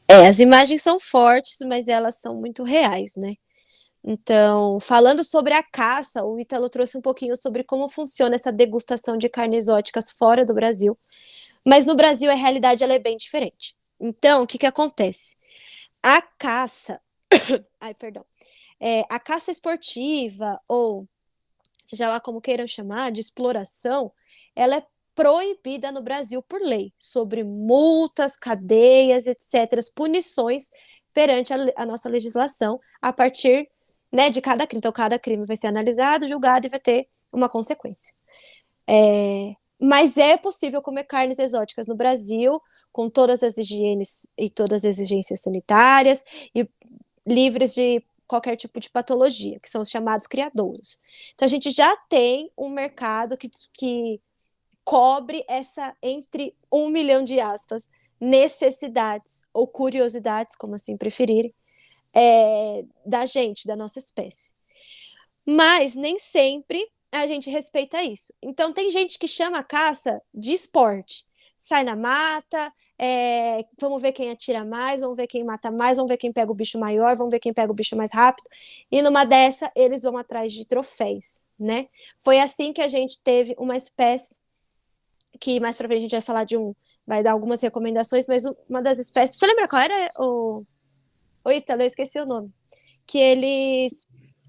[SPEAKER 2] As imagens são fortes, mas elas são muito reais, né? Então, falando sobre a caça, o Ítalo trouxe um pouquinho sobre como funciona essa degustação de carnes exóticas fora do Brasil. Mas no Brasil a realidade ela é bem diferente. Então, o que acontece? A caça, a caça esportiva, ou seja lá como queiram chamar, de exploração, ela é proibida no Brasil por lei, sobre multas, cadeias, etc., punições perante a nossa legislação a partir, né, de cada crime. Então, cada crime vai ser analisado, julgado e vai ter uma consequência. Mas é possível comer carnes exóticas no Brasil, com todas as higienes e todas as exigências sanitárias e livres de qualquer tipo de patologia, que são os chamados criadouros. Então, a gente já tem um mercado que cobre essa, entre 1 milhão de aspas, necessidades ou curiosidades, como assim preferirem, da gente, da nossa espécie. Mas nem sempre a gente respeita isso. Então, tem gente que chama a caça de esporte. Sai na mata, Vamos ver quem atira mais, vamos ver quem mata mais, vamos ver quem pega o bicho maior, vamos ver quem pega o bicho mais rápido. E numa dessa, eles vão atrás de troféus, né? Foi assim que a gente teve uma espécie, que mais pra frente a gente vai falar vai dar algumas recomendações, mas uma das espécies... Você lembra qual era o Ítalo? Eu esqueci o nome. Que eles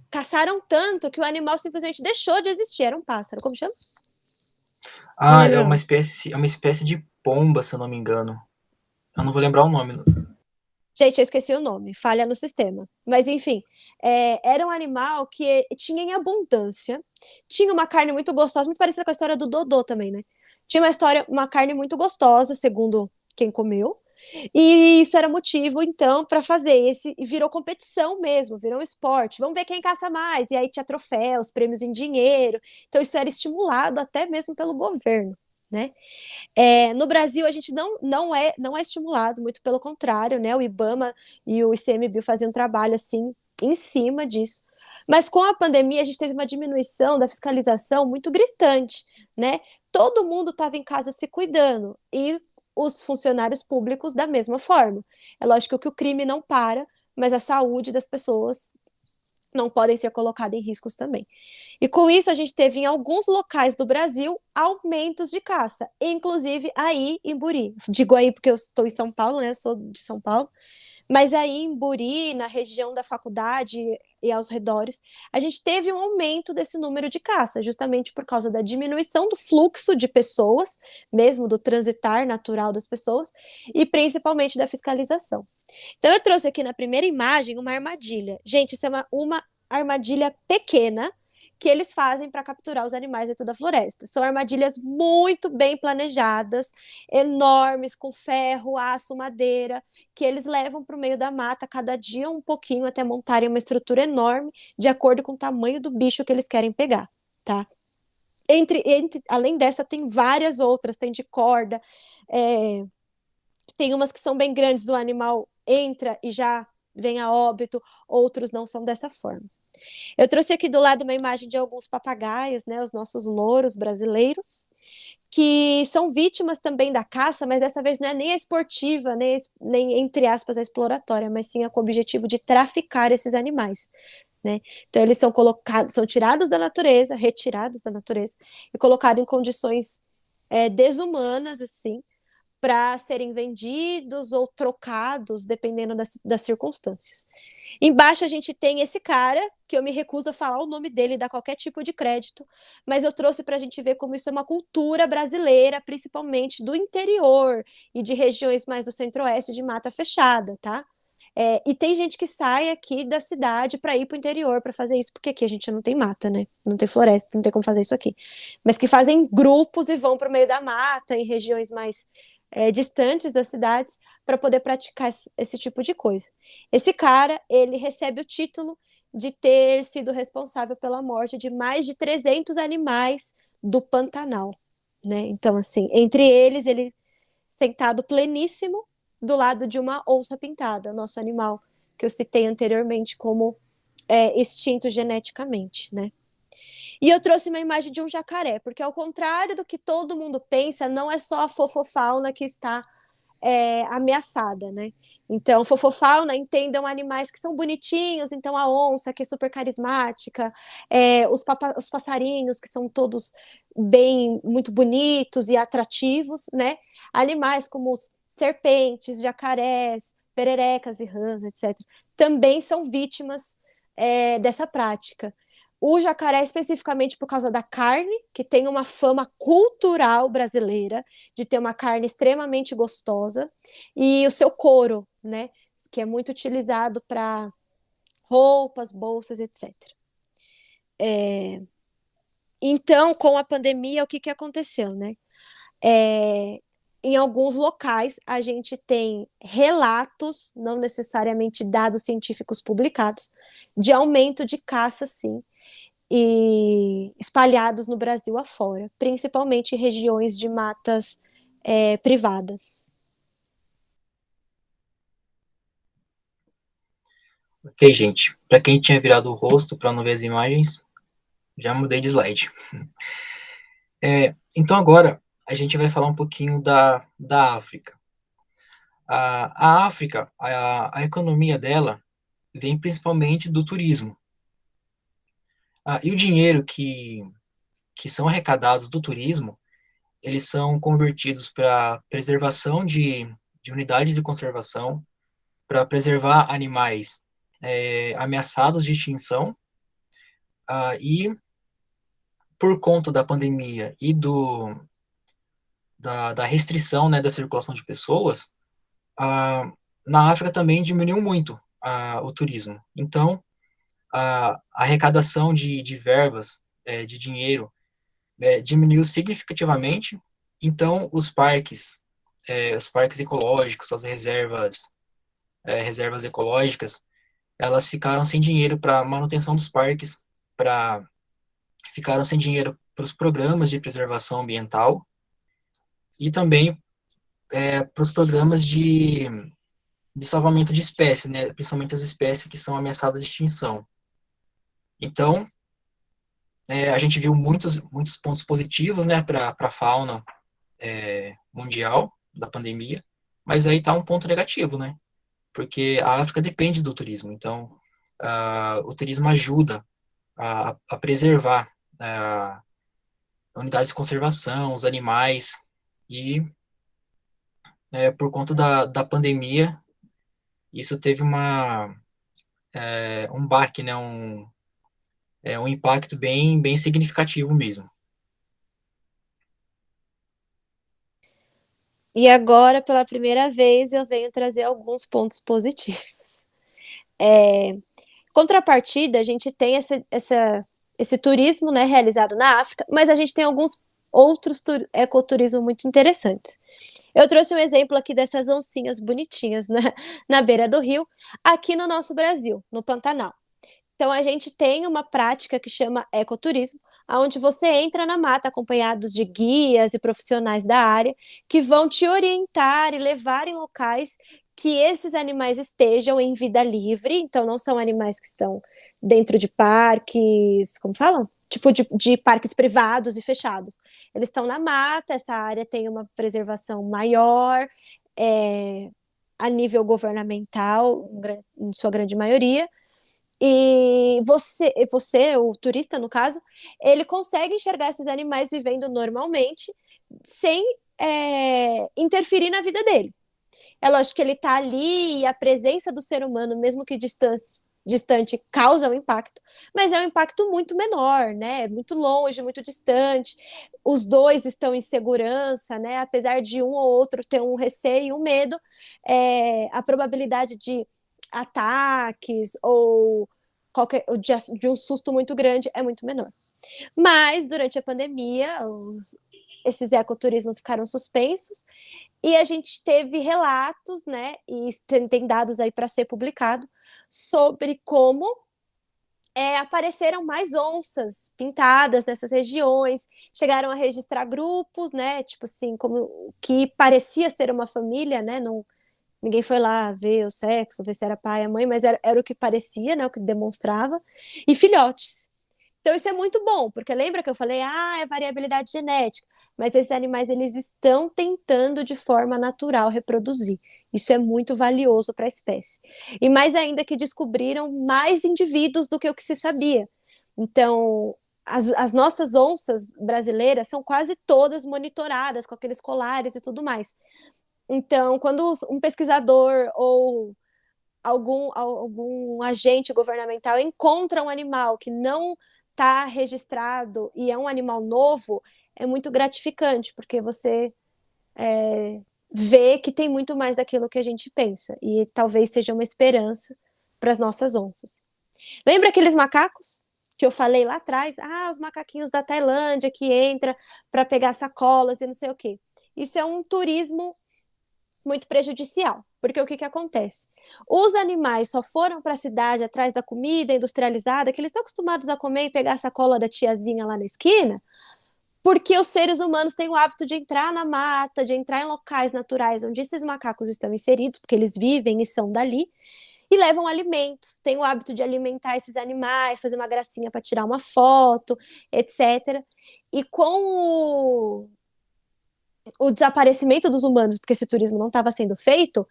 [SPEAKER 2] caçaram tanto que o animal simplesmente deixou de existir. Era um pássaro. Como chama? Não
[SPEAKER 1] Ah,
[SPEAKER 2] lembro, não.
[SPEAKER 1] é uma espécie de pomba, se eu não me engano. Eu não vou lembrar o nome.
[SPEAKER 2] Gente, eu esqueci o nome. Falha no sistema. Mas, enfim, era um animal que tinha em abundância. Tinha uma carne muito gostosa, muito parecida com a história do Dodô também, né? Tinha uma carne muito gostosa, segundo quem comeu. E isso era motivo, então, para fazer e virou competição mesmo, virou um esporte. Vamos ver quem caça mais. E aí tinha troféus, prêmios em dinheiro. Então, isso era estimulado até mesmo pelo governo, né? No Brasil, a gente não é estimulado, muito pelo contrário, né? O IBAMA e o ICMBio faziam um trabalho assim em cima disso. Mas com a pandemia, a gente teve uma diminuição da fiscalização muito gritante, né? Todo mundo estava em casa se cuidando e os funcionários públicos da mesma forma. É lógico que o crime não para, mas a saúde das pessoas não podem ser colocadas em riscos também. E com isso, a gente teve em alguns locais do Brasil aumentos de caça, inclusive aí em Buri. Digo aí porque eu estou em São Paulo, né? Eu sou de São Paulo. Mas aí em Buri, na região da faculdade e aos redores, a gente teve um aumento desse número de caça, justamente por causa da diminuição do fluxo de pessoas, mesmo do transitar natural das pessoas, e principalmente da fiscalização. Então eu trouxe aqui na primeira imagem uma armadilha. Gente, isso é uma armadilha pequena que eles fazem para capturar os animais dentro da floresta. São armadilhas muito bem planejadas, enormes, com ferro, aço, madeira, que eles levam para o meio da mata cada dia um pouquinho até montarem uma estrutura enorme, de acordo com o tamanho do bicho que eles querem pegar, tá? Além dessa, tem várias outras, tem de corda, tem umas que são bem grandes, o animal entra e já vem a óbito, outros não são dessa forma. Eu trouxe aqui do lado uma imagem de alguns papagaios, né, os nossos louros brasileiros, que são vítimas também da caça, mas dessa vez não é nem a esportiva, nem entre aspas, a exploratória, mas sim com o objetivo de traficar esses animais. Né? Então eles são são tirados da natureza, retirados da natureza, e colocados em condições desumanas, assim, para serem vendidos ou trocados, dependendo das circunstâncias. Embaixo a gente tem esse cara, que eu me recuso a falar o nome dele, dar qualquer tipo de crédito, mas eu trouxe para a gente ver como isso é uma cultura brasileira, principalmente do interior e de regiões mais do centro-oeste de mata fechada, tá? E tem gente que sai aqui da cidade para ir para o interior para fazer isso, porque aqui a gente não tem mata, né? Não tem floresta, não tem como fazer isso aqui. Mas que fazem grupos e vão para o meio da mata, em regiões mais distantes das cidades, para poder praticar esse tipo de coisa. Esse cara, ele recebe o título de ter sido responsável pela morte de mais de 300 animais do Pantanal, né? Então, assim, entre eles, ele sentado pleníssimo do lado de uma onça pintada, nosso animal que eu citei anteriormente como extinto geneticamente, né? E eu trouxe uma imagem de um jacaré, porque ao contrário do que todo mundo pensa, não é só a fofofauna que está ameaçada, né? Então, fofofauna, entendam animais que são bonitinhos, então a onça, que é super carismática, os passarinhos, que são todos muito bonitos e atrativos, né? Animais como os serpentes, jacarés, pererecas e rãs, etc., também são vítimas dessa prática. O jacaré, especificamente por causa da carne, que tem uma fama cultural brasileira, de ter uma carne extremamente gostosa, e o seu couro, né, que é muito utilizado para roupas, bolsas, etc. Então, com a pandemia, o que aconteceu, né? Em alguns locais, a gente tem relatos, não necessariamente dados científicos publicados, de aumento de caça, sim, e espalhados no Brasil afora, principalmente em regiões de matas privadas.
[SPEAKER 1] Ok, gente. Para quem tinha virado o rosto para não ver as imagens, já mudei de slide. Então agora a gente vai falar um pouquinho da África. A África, a economia dela vem principalmente do turismo. E o dinheiro que são arrecadados do turismo, eles são convertidos para preservação de unidades de conservação, para preservar animais ameaçados de extinção, e por conta da pandemia e da restrição, né, da circulação de pessoas, na África também diminuiu muito o turismo. Então, a arrecadação de verbas, de dinheiro, diminuiu significativamente. Então, os parques ecológicos, as reservas ecológicas, elas ficaram sem dinheiro para manutenção dos parques, ficaram sem dinheiro para os programas de preservação ambiental e também para os programas de salvamento de espécies, né, principalmente as espécies que são ameaçadas de extinção. Então, a gente viu muitos pontos positivos, né, para a fauna mundial da pandemia, mas aí está um ponto negativo, né, porque a África depende do turismo. Então, o turismo ajuda a preservar unidades de conservação, os animais, e por conta da pandemia, isso teve um baque, né, um impacto bem significativo mesmo.
[SPEAKER 2] E agora, pela primeira vez, eu venho trazer alguns pontos positivos. Contrapartida, a gente tem esse turismo, né, realizado na África, mas a gente tem alguns outros ecoturismo muito interessantes. Eu trouxe um exemplo aqui dessas oncinhas bonitinhas na beira do rio, aqui no nosso Brasil, no Pantanal. Então, a gente tem uma prática que chama ecoturismo, onde você entra na mata acompanhados de guias e profissionais da área que vão te orientar e levar em locais que esses animais estejam em vida livre. Então, não são animais que estão dentro de parques, como falam? Tipo de parques privados e fechados. Eles estão na mata, essa área tem uma preservação maior, a nível governamental, em sua grande maioria. E o turista, no caso, ele consegue enxergar esses animais vivendo normalmente, sem interferir na vida dele. É lógico que ele está ali e a presença do ser humano, mesmo que distante, causa um impacto, mas é um impacto muito menor, né? Muito longe, muito distante. Os dois estão em segurança, né? Apesar de um ou outro ter um receio, um medo, a probabilidade de ataques ou de um susto muito grande é muito menor. Mas durante a pandemia, esses ecoturismos ficaram suspensos e a gente teve relatos, né, e tem dados aí para ser publicado, sobre como apareceram mais onças pintadas nessas regiões, chegaram a registrar grupos, né, tipo assim, como que parecia ser uma família, né, não, ninguém foi lá ver o sexo, ver se era pai ou mãe, mas era o que parecia, né, o que demonstrava, e filhotes. Então isso é muito bom, porque lembra que eu falei, é variabilidade genética, mas esses animais eles estão tentando de forma natural reproduzir. Isso é muito valioso para a espécie. E mais ainda que descobriram mais indivíduos do que o que se sabia. Então, as nossas onças brasileiras são quase todas monitoradas com aqueles colares e tudo mais. Então, quando um pesquisador ou algum agente governamental encontra um animal que não está registrado e é um animal novo, é muito gratificante, porque você vê que tem muito mais daquilo que a gente pensa, e talvez seja uma esperança para as nossas onças. Lembra aqueles macacos que eu falei lá atrás? Os macaquinhos da Tailândia que entra para pegar sacolas e não sei o quê. Isso é um turismo muito prejudicial, porque o que acontece? Os animais só foram para a cidade atrás da comida industrializada, que eles estão acostumados a comer e pegar a sacola da tiazinha lá na esquina, porque os seres humanos têm o hábito de entrar na mata, de entrar em locais naturais onde esses macacos estão inseridos, porque eles vivem e são dali, e levam alimentos, têm o hábito de alimentar esses animais, fazer uma gracinha para tirar uma foto, etc. E com o desaparecimento dos humanos, porque esse turismo não estava sendo feito,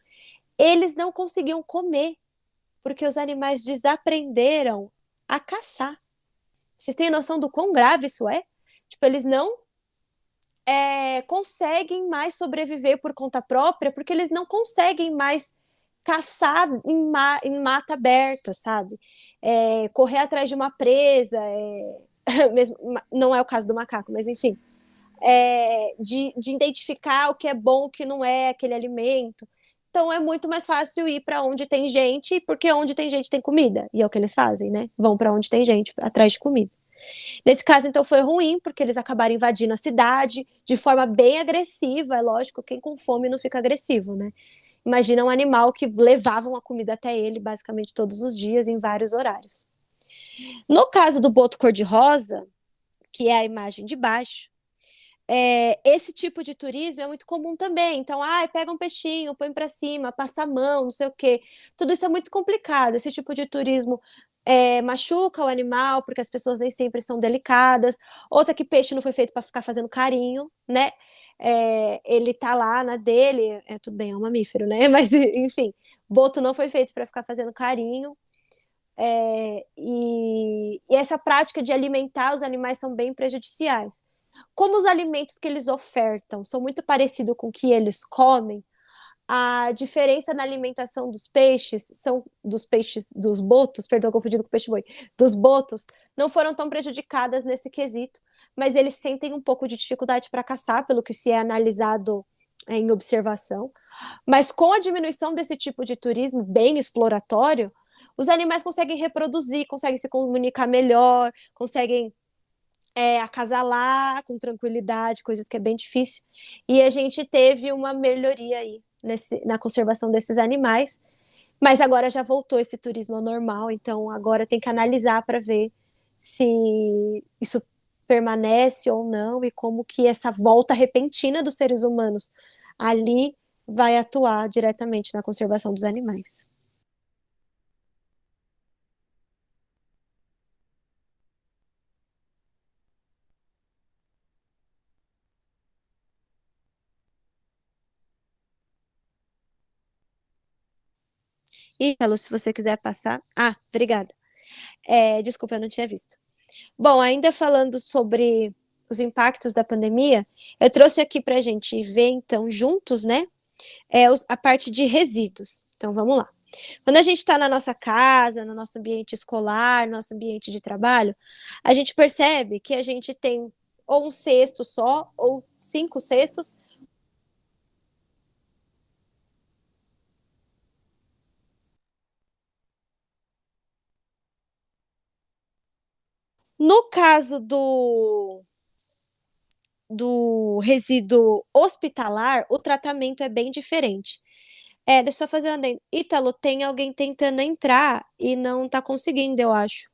[SPEAKER 2] eles não conseguiam comer, porque os animais desaprenderam a caçar. Vocês têm noção do quão grave isso é? Tipo, eles não conseguem mais sobreviver por conta própria, porque eles não conseguem mais caçar em mata aberta, sabe? Correr atrás de uma presa, mesmo, não é o caso do macaco, mas enfim. De identificar o que é bom, o que não é aquele alimento. Então é muito mais fácil ir para onde tem gente, porque onde tem gente tem comida. E é o que eles fazem, né? Vão para onde tem gente, atrás de comida. Nesse caso, então, foi ruim, porque eles acabaram invadindo a cidade de forma bem agressiva. É lógico, quem com fome não fica agressivo, né? Imagina um animal que levavam a comida até ele, basicamente, todos os dias, em vários horários. No caso do boto cor-de-rosa, que é a imagem de baixo, esse tipo de turismo é muito comum também. Então, pega um peixinho, põe para cima, passa a mão, não sei o quê. Tudo isso é muito complicado. Esse tipo de turismo machuca o animal, porque as pessoas nem sempre são delicadas. Outra que peixe não foi feito para ficar fazendo carinho, né? Ele tá lá na dele, tudo bem, é um mamífero, né? Mas, enfim, boto não foi feito para ficar fazendo carinho. E essa prática de alimentar os animais são bem prejudiciais. Como os alimentos que eles ofertam são muito parecidos com o que eles comem, a diferença na alimentação dos botos, perdão, confundido com peixe-boi, dos botos, não foram tão prejudicadas nesse quesito, mas eles sentem um pouco de dificuldade para caçar, pelo que se é analisado em observação. Mas com a diminuição desse tipo de turismo bem exploratório, os animais conseguem reproduzir, conseguem se comunicar melhor, conseguem acasalar com tranquilidade, coisas que é bem difícil. E a gente teve uma melhoria aí na conservação desses animais, mas agora já voltou esse turismo ao normal, então agora tem que analisar para ver se isso permanece ou não e como que essa volta repentina dos seres humanos ali vai atuar diretamente na conservação dos animais. Ítalo, se você quiser passar. Obrigada. Desculpa, eu não tinha visto. Bom, ainda falando sobre os impactos da pandemia, eu trouxe aqui para a gente ver, então, juntos, né, a parte de resíduos. Então, vamos lá. Quando a gente está na nossa casa, no nosso ambiente escolar, no nosso ambiente de trabalho, a gente percebe que a gente tem ou um cesto só, ou 5 cestos. No caso do resíduo hospitalar, o tratamento é bem diferente. Deixa eu fazer uma adendo. Ítalo, tem alguém tentando entrar e não tá conseguindo, eu acho.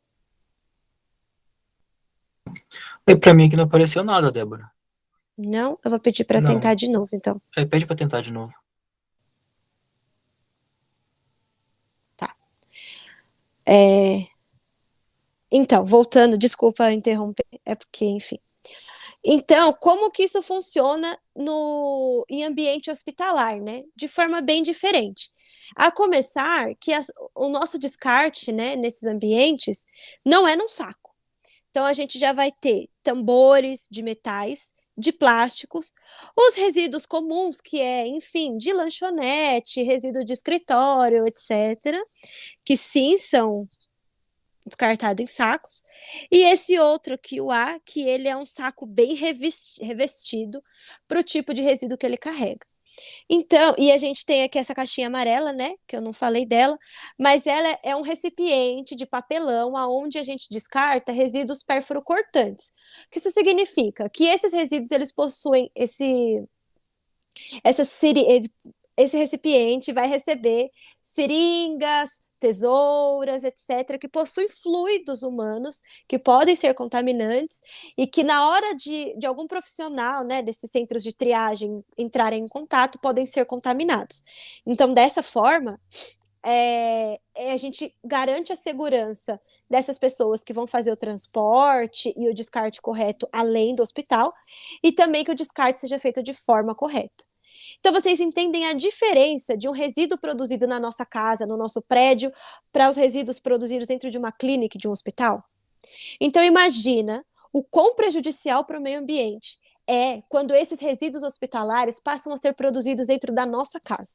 [SPEAKER 1] E pra mim aqui não apareceu nada, Débora.
[SPEAKER 2] Não? Eu vou pedir para
[SPEAKER 1] Não.
[SPEAKER 2] tentar de novo, então.
[SPEAKER 1] Pede pra tentar de novo.
[SPEAKER 2] Tá. Então, voltando, desculpa interromper, é porque, enfim. Então, como que isso funciona em ambiente hospitalar, né? De forma bem diferente. A começar que o nosso descarte, né, nesses ambientes, não é num saco. Então, a gente já vai ter tambores de metais, de plásticos, os resíduos comuns, que enfim, de lanchonete, resíduo de escritório, etc., que sim são descartado em sacos, e esse outro aqui, o A, que ele é um saco bem revestido para o tipo de resíduo que ele carrega. Então, e a gente tem aqui essa caixinha amarela, né, que eu não falei dela, mas ela é um recipiente de papelão aonde a gente descarta resíduos perfuro-cortantes. O que isso significa? Que esses resíduos, eles possuem esse recipiente vai receber seringas, tesouras, etc., que possuem fluidos humanos que podem ser contaminantes e que na hora de algum profissional, né, desses centros de triagem entrarem em contato, podem ser contaminados. Então, dessa forma, a gente garante a segurança dessas pessoas que vão fazer o transporte e o descarte correto além do hospital, e também que o descarte seja feito de forma correta. Então, vocês entendem a diferença de um resíduo produzido na nossa casa, no nosso prédio, para os resíduos produzidos dentro de uma clínica, de um hospital? Então, imagina o quão prejudicial para o meio ambiente é quando esses resíduos hospitalares passam a ser produzidos dentro da nossa casa.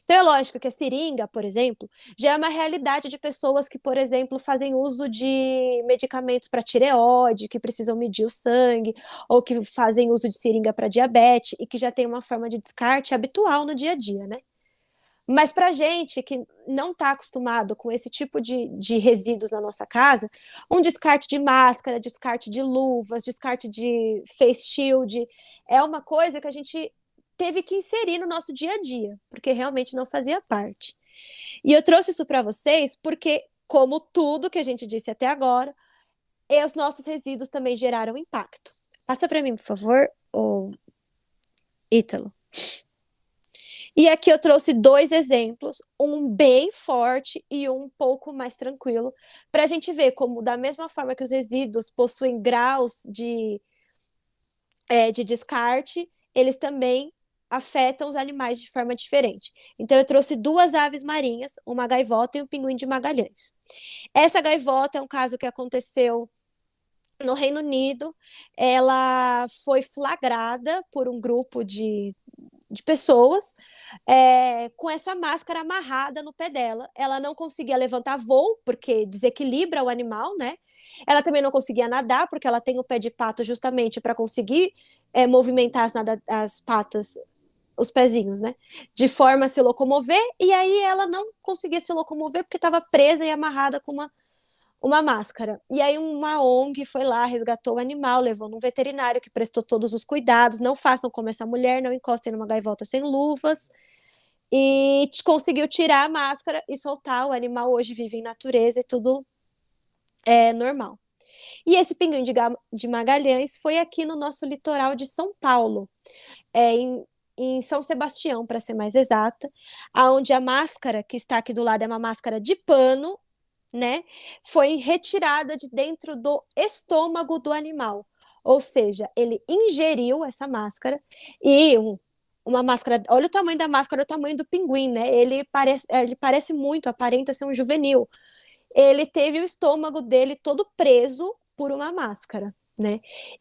[SPEAKER 2] Então, é lógico que a seringa, por exemplo, já é uma realidade de pessoas que, por exemplo, fazem uso de medicamentos para tireoide, que precisam medir o sangue, ou que fazem uso de seringa para diabetes e que já tem uma forma de descarte habitual no dia a dia, né? Mas para gente que não está acostumado com esse tipo de resíduos na nossa casa, um descarte de máscara, descarte de luvas, descarte de face shield, é uma coisa que a gente teve que inserir no nosso dia a dia, porque realmente não fazia parte. E eu trouxe isso para vocês porque, como tudo que a gente disse até agora, os nossos resíduos também geraram impacto. Passa para mim, por favor, Ítalo. E aqui eu trouxe 2 exemplos, um bem forte e um pouco mais tranquilo, para a gente ver como, da mesma forma que os resíduos possuem graus de descarte, eles também afetam os animais de forma diferente. Então, eu trouxe 2 aves marinhas, uma gaivota e um pinguim de Magalhães. Essa gaivota é um caso que aconteceu no Reino Unido. Ela foi flagrada por um grupo de pessoas com essa máscara amarrada no pé dela. Ela não conseguia levantar voo, porque desequilibra o animal, né? Ela também não conseguia nadar, porque ela tem o pé de pato justamente para conseguir movimentar as patas, os pezinhos, né? De forma a se locomover, e aí ela não conseguia se locomover porque estava presa e amarrada com uma máscara. E aí uma ONG foi lá, resgatou o animal, levou num veterinário que prestou todos os cuidados. Não façam como essa mulher, não encostem numa gaivota sem luvas. E conseguiu tirar a máscara e soltar. O animal hoje vive em natureza e tudo é normal. E esse pinguim de Magalhães foi aqui no nosso litoral de São Paulo, em São Sebastião, para ser mais exata, onde a máscara que está aqui do lado é uma máscara de pano, né? Foi retirada de dentro do estômago do animal. Ou seja, ele ingeriu essa máscara e uma máscara. Olha o tamanho da máscara, o tamanho do pinguim, né? Ele parece muito, aparenta ser um juvenil. Ele teve o estômago dele todo preso por uma máscara, né?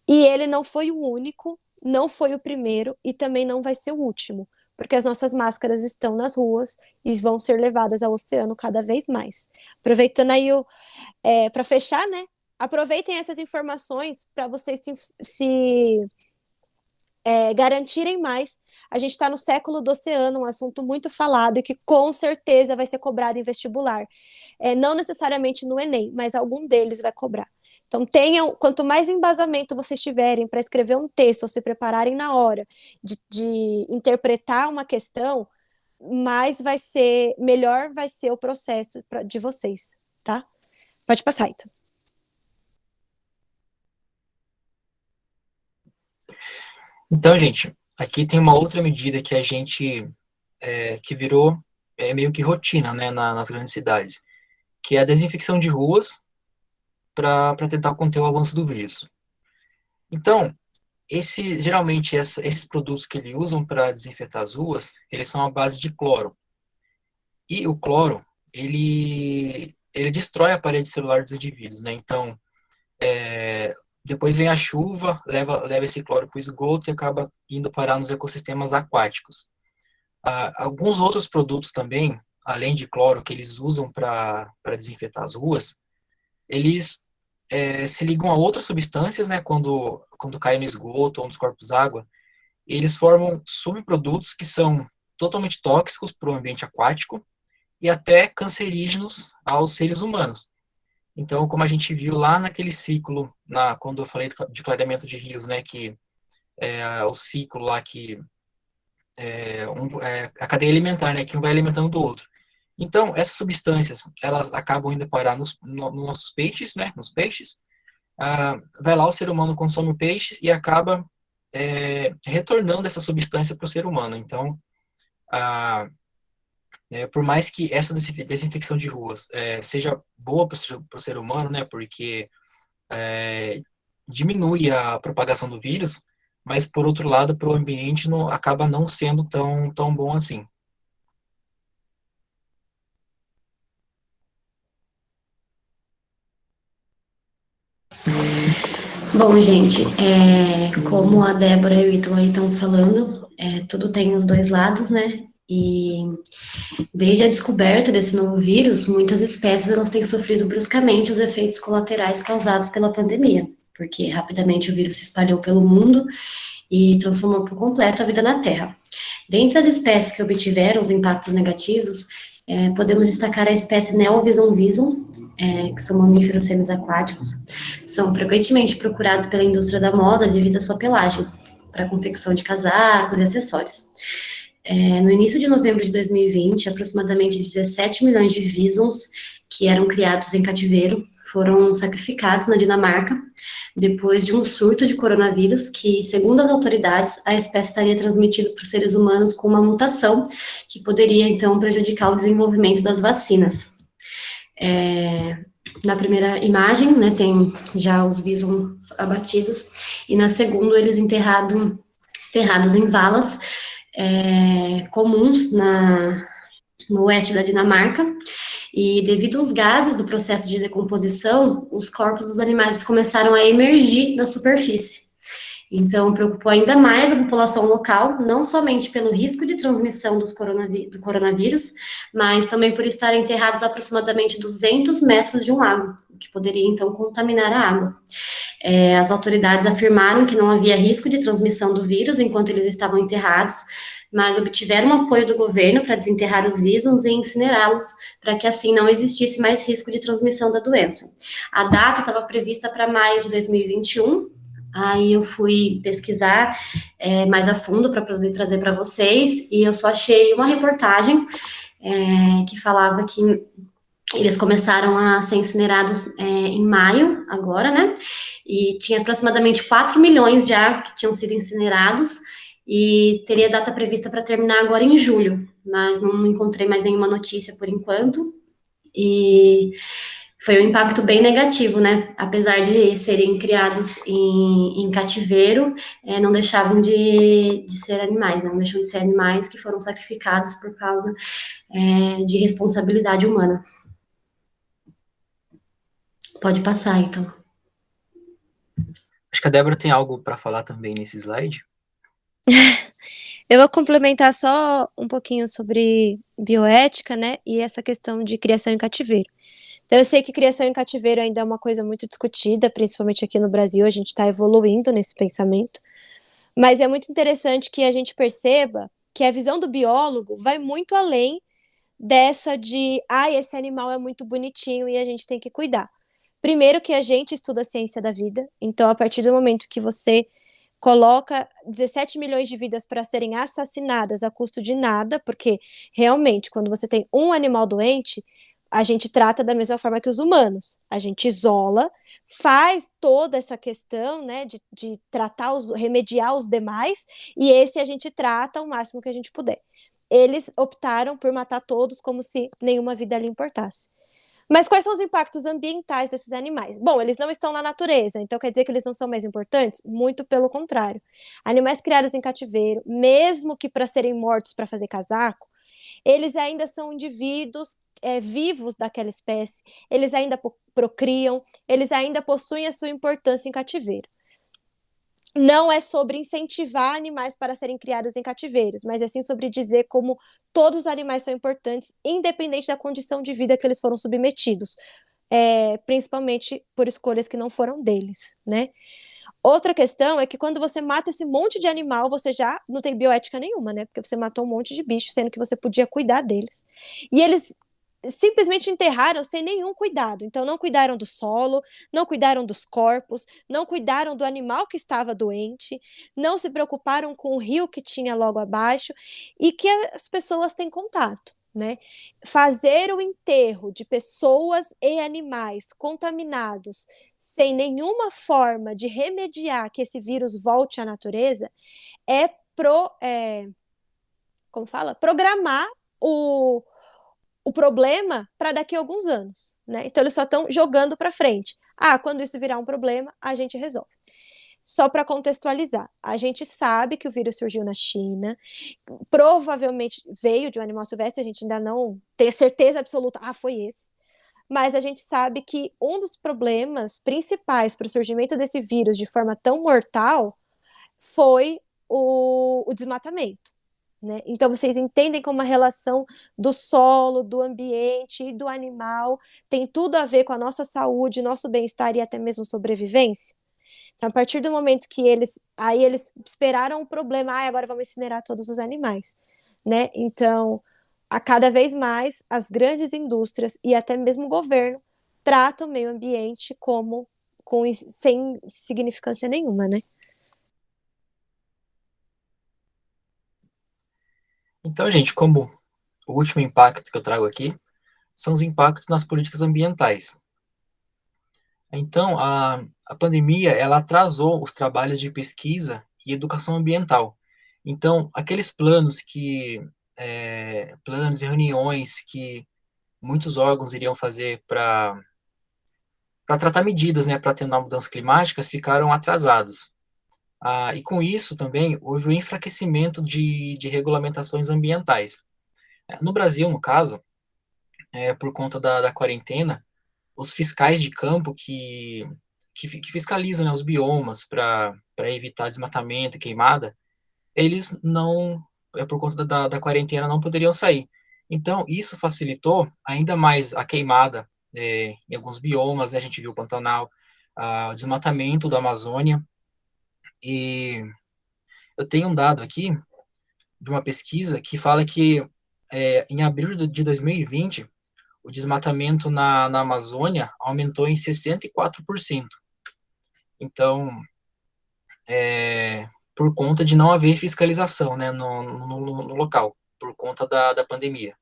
[SPEAKER 2] E ele não foi o único, não foi o primeiro e também não vai ser o último, porque as nossas máscaras estão nas ruas e vão ser levadas ao oceano cada vez mais. Aproveitando aí para fechar, né? Aproveitem essas informações para vocês se garantirem mais. A gente está no século do oceano, um assunto muito falado e que com certeza vai ser cobrado em vestibular. Não necessariamente no Enem, mas algum deles vai cobrar. Então, quanto mais embasamento vocês tiverem para escrever um texto ou se prepararem na hora de interpretar uma questão, melhor vai ser o processo de vocês, tá? Pode passar, então.
[SPEAKER 1] Então, gente, aqui tem uma outra medida que a gente, que virou meio que rotina, né, nas grandes cidades, que é a desinfecção de ruas para tentar conter o avanço do vírus. Então, geralmente, esses produtos que eles usam para desinfetar as ruas, eles são à base de cloro. E o cloro, ele destrói a parede celular dos indivíduos, né? Então, depois vem a chuva, leva esse cloro para o esgoto e acaba indo parar nos ecossistemas aquáticos. Alguns outros produtos também, além de cloro, que eles usam para desinfetar as ruas, eles se ligam a outras substâncias, né, quando caem no esgoto ou nos corpos d'água, eles formam subprodutos que são totalmente tóxicos para o ambiente aquático e até cancerígenos aos seres humanos. Então, como a gente viu lá naquele ciclo, quando eu falei de clareamento de rios, né, que o ciclo lá que a cadeia alimentar, né, que um vai alimentando do outro. Então, essas substâncias, elas acabam indo parar nos nossos peixes, né, nos peixes. Vai lá, o ser humano consome o peixe e acaba retornando essa substância para o ser humano. Então, né? Por mais que essa desinfecção de ruas seja boa para o ser humano, né? Porque diminui a propagação do vírus, mas por outro lado, para o ambiente acaba não sendo tão bom assim.
[SPEAKER 4] Bom, gente, como a Débora e o Ítalo aí estão falando, tudo tem os dois lados, né? E desde a descoberta desse novo vírus, muitas espécies elas têm sofrido bruscamente os efeitos colaterais causados pela pandemia, porque rapidamente o vírus se espalhou pelo mundo e transformou por completo a vida na Terra. Dentre as espécies que obtiveram os impactos negativos, podemos destacar a espécie Neovison vison, que são mamíferos semiaquáticos, são frequentemente procurados pela indústria da moda devido à sua pelagem, para confecção de casacos e acessórios. No início de novembro de 2020, aproximadamente 17 milhões de visons que eram criados em cativeiro foram sacrificados na Dinamarca, depois de um surto de coronavírus que, segundo as autoridades, a espécie estaria transmitida para os seres humanos com uma mutação que poderia, então, prejudicar o desenvolvimento das vacinas. Na primeira imagem, né, tem já os visons abatidos, e na segunda, eles enterrados em valas comuns no oeste da Dinamarca, e devido aos gases do processo de decomposição, os corpos dos animais começaram a emergir da superfície. Então, preocupou ainda mais a população local, não somente pelo risco de transmissão do coronavírus, mas também por estarem enterrados a aproximadamente 200 metros de um lago, o que poderia, então, contaminar a água. As autoridades afirmaram que não havia risco de transmissão do vírus enquanto eles estavam enterrados, mas obtiveram apoio do governo para desenterrar os visons e incinerá-los, para que assim não existisse mais risco de transmissão da doença. A data estava prevista para maio de 2021, aí eu fui pesquisar mais a fundo para poder trazer para vocês, e eu só achei uma reportagem que falava que eles começaram a ser incinerados em maio, agora, né? E tinha aproximadamente 4 milhões já que tinham sido incinerados, e teria data prevista para terminar agora em julho, mas não encontrei mais nenhuma notícia por enquanto, e foi um impacto bem negativo, né? Apesar de serem criados em cativeiro, não deixavam de ser animais, né? Não deixam de ser animais que foram sacrificados por causa de responsabilidade humana. Pode passar, então.
[SPEAKER 1] Acho que a Débora tem algo para falar também nesse slide.
[SPEAKER 2] Eu vou complementar só um pouquinho sobre bioética, né, e essa questão de criação em cativeiro. Então, eu sei que criação em cativeiro ainda é uma coisa muito discutida, principalmente aqui no Brasil, a gente está evoluindo nesse pensamento, mas é muito interessante que a gente perceba que a visão do biólogo vai muito além dessa de, esse animal é muito bonitinho e a gente tem que cuidar. Primeiro que a gente estuda a ciência da vida, então a partir do momento que você coloca 17 milhões de vidas para serem assassinadas a custo de nada, porque realmente, quando você tem um animal doente, a gente trata da mesma forma que os humanos. A gente isola, faz toda essa questão, né, de tratar, remediar os demais, e esse a gente trata o máximo que a gente puder. Eles optaram por matar todos como se nenhuma vida lhe importasse. Mas quais são os impactos ambientais desses animais? Bom, eles não estão na natureza, então quer dizer que eles não são mais importantes? Muito pelo contrário. Animais criados em cativeiro, mesmo que para serem mortos para fazer casaco, eles ainda são indivíduos vivos daquela espécie, eles ainda procriam, eles ainda possuem a sua importância em cativeiro. Não é sobre incentivar animais para serem criados em cativeiros, mas é sim sobre dizer como todos os animais são importantes, independente da condição de vida que eles foram submetidos, principalmente por escolhas que não foram deles, né? Outra questão é que quando você mata esse monte de animal, você já não tem bioética nenhuma, né? Porque você matou um monte de bicho, sendo que você podia cuidar deles. E eles simplesmente enterraram sem nenhum cuidado. Então, não cuidaram do solo, não cuidaram dos corpos, não cuidaram do animal que estava doente, não se preocuparam com o rio que tinha logo abaixo e que as pessoas têm contato, né? Fazer o enterro de pessoas e animais contaminados sem nenhuma forma de remediar que esse vírus volte à natureza como fala? Programar o problema para daqui a alguns anos, né? Então eles só estão jogando para frente. Quando isso virar um problema, a gente resolve. Só para contextualizar, a gente sabe que o vírus surgiu na China, provavelmente veio de um animal silvestre, a gente ainda não tem certeza absoluta, foi esse. Mas a gente sabe que um dos problemas principais para o surgimento desse vírus de forma tão mortal foi o desmatamento. Né? Então, vocês entendem como a relação do solo, do ambiente e do animal tem tudo a ver com a nossa saúde, nosso bem-estar e até mesmo sobrevivência? Então, a partir do momento que eles esperaram o problema, agora vamos incinerar todos os animais. Né? Então, a cada vez mais, as grandes indústrias e até mesmo o governo tratam o meio ambiente sem significância nenhuma, né?
[SPEAKER 1] Então, gente, como o último impacto que eu trago aqui são os impactos nas políticas ambientais. Então, a pandemia, ela atrasou os trabalhos de pesquisa e educação ambiental. Então, aqueles planos planos e reuniões que muitos órgãos iriam fazer para tratar medidas, né, para atenuar mudanças climáticas, ficaram atrasados. E com isso também houve o enfraquecimento de regulamentações ambientais. No Brasil, no caso, por conta da quarentena, os fiscais de campo que fiscalizam, né, os biomas para evitar desmatamento e queimada, eles não, por conta da quarentena, não poderiam sair. Então, isso facilitou ainda mais a queimada em alguns biomas, né, a gente viu o Pantanal, o desmatamento da Amazônia, e eu tenho um dado aqui de uma pesquisa que fala que em abril de 2020, o desmatamento na Amazônia aumentou em 64%. Então, por conta de não haver fiscalização, né, no local, por conta da pandemia.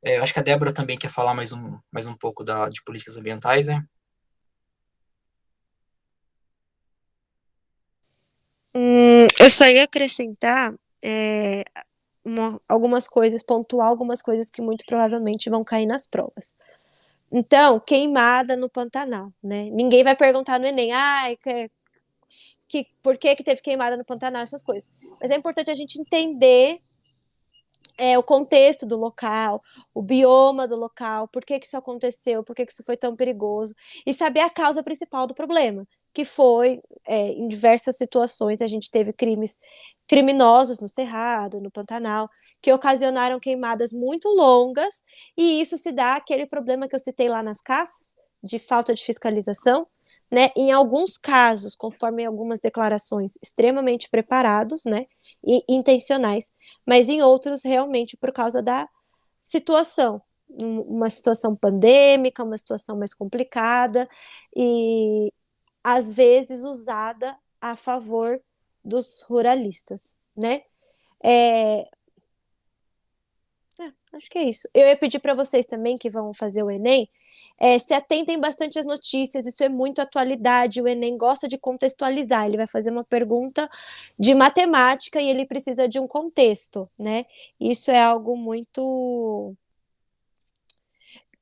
[SPEAKER 1] Eu acho que a Débora também quer falar mais um pouco de políticas ambientais, né?
[SPEAKER 2] Eu só ia acrescentar algumas coisas, pontuar algumas coisas que muito provavelmente vão cair nas provas. Então, queimada no Pantanal, né? Ninguém vai perguntar no Enem, por que teve queimada no Pantanal, essas coisas. Mas é importante a gente entender o contexto do local, o bioma do local, por que isso aconteceu, por que isso foi tão perigoso, e saber a causa principal do problema, que foi, em diversas situações, a gente teve criminosos no Cerrado, no Pantanal, que ocasionaram queimadas muito longas, e isso se dá aquele problema que eu citei lá nas caças, de falta de fiscalização, né? Em alguns casos, conforme algumas declarações, extremamente preparados, né? E intencionais, mas em outros, realmente, por causa da situação, uma situação pandêmica, uma situação mais complicada, e às vezes usada a favor dos ruralistas, né? Acho que é isso. Eu ia pedir para vocês também que vão fazer o Enem, se atentem bastante às notícias, isso é muito atualidade, o Enem gosta de contextualizar, ele vai fazer uma pergunta de matemática e ele precisa de um contexto, né? Isso é algo muito...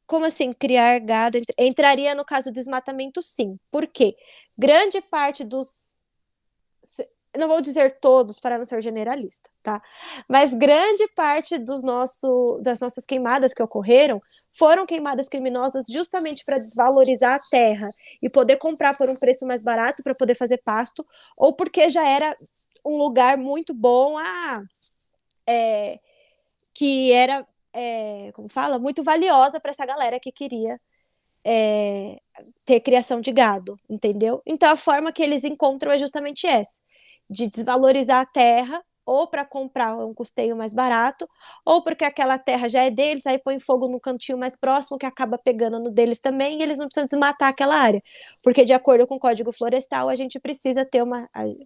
[SPEAKER 2] Como assim, criar gado? Entraria no caso do desmatamento, sim. Por quê? Grande parte dos... Não vou dizer todos para não ser generalista, tá? Mas grande parte das nossas queimadas que ocorreram foram queimadas criminosas justamente para desvalorizar a terra e poder comprar por um preço mais barato para poder fazer pasto, ou porque já era um lugar muito bom, que era, como fala, muito valiosa para essa galera que queria ter criação de gado, entendeu? Então a forma que eles encontram é justamente essa, de desvalorizar a terra, ou para comprar um custeio mais barato, ou porque aquela terra já é deles, aí põe fogo no cantinho mais próximo, que acaba pegando no deles também, e eles não precisam desmatar aquela área. Porque, de acordo com o Código Florestal, a gente precisa ter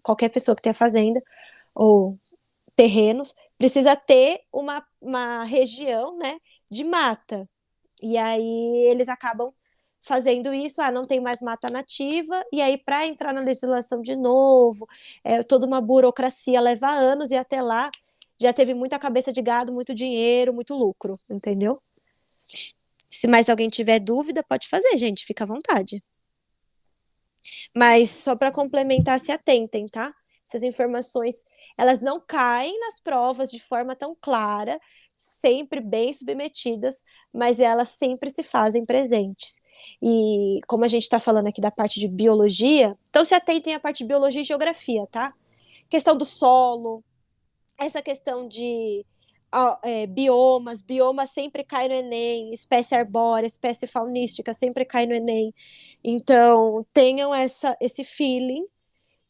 [SPEAKER 2] qualquer pessoa que tenha fazenda ou terrenos, precisa ter uma região, né, de mata. E aí eles acabam fazendo isso, não tem mais mata nativa, e aí para entrar na legislação de novo, toda uma burocracia leva anos, e até lá já teve muita cabeça de gado, muito dinheiro, muito lucro, entendeu? Se mais alguém tiver dúvida, pode fazer, gente, fica à vontade. Mas só para complementar, se atentem, tá? Essas informações, elas não caem nas provas de forma tão clara, sempre bem submetidas, mas elas sempre se fazem presentes. E como a gente está falando aqui da parte de biologia, então se atentem à parte de biologia e geografia, tá? Questão do solo, essa questão de biomas sempre cai no Enem, espécie arbórea, espécie faunística sempre cai no Enem. Então, tenham esse feeling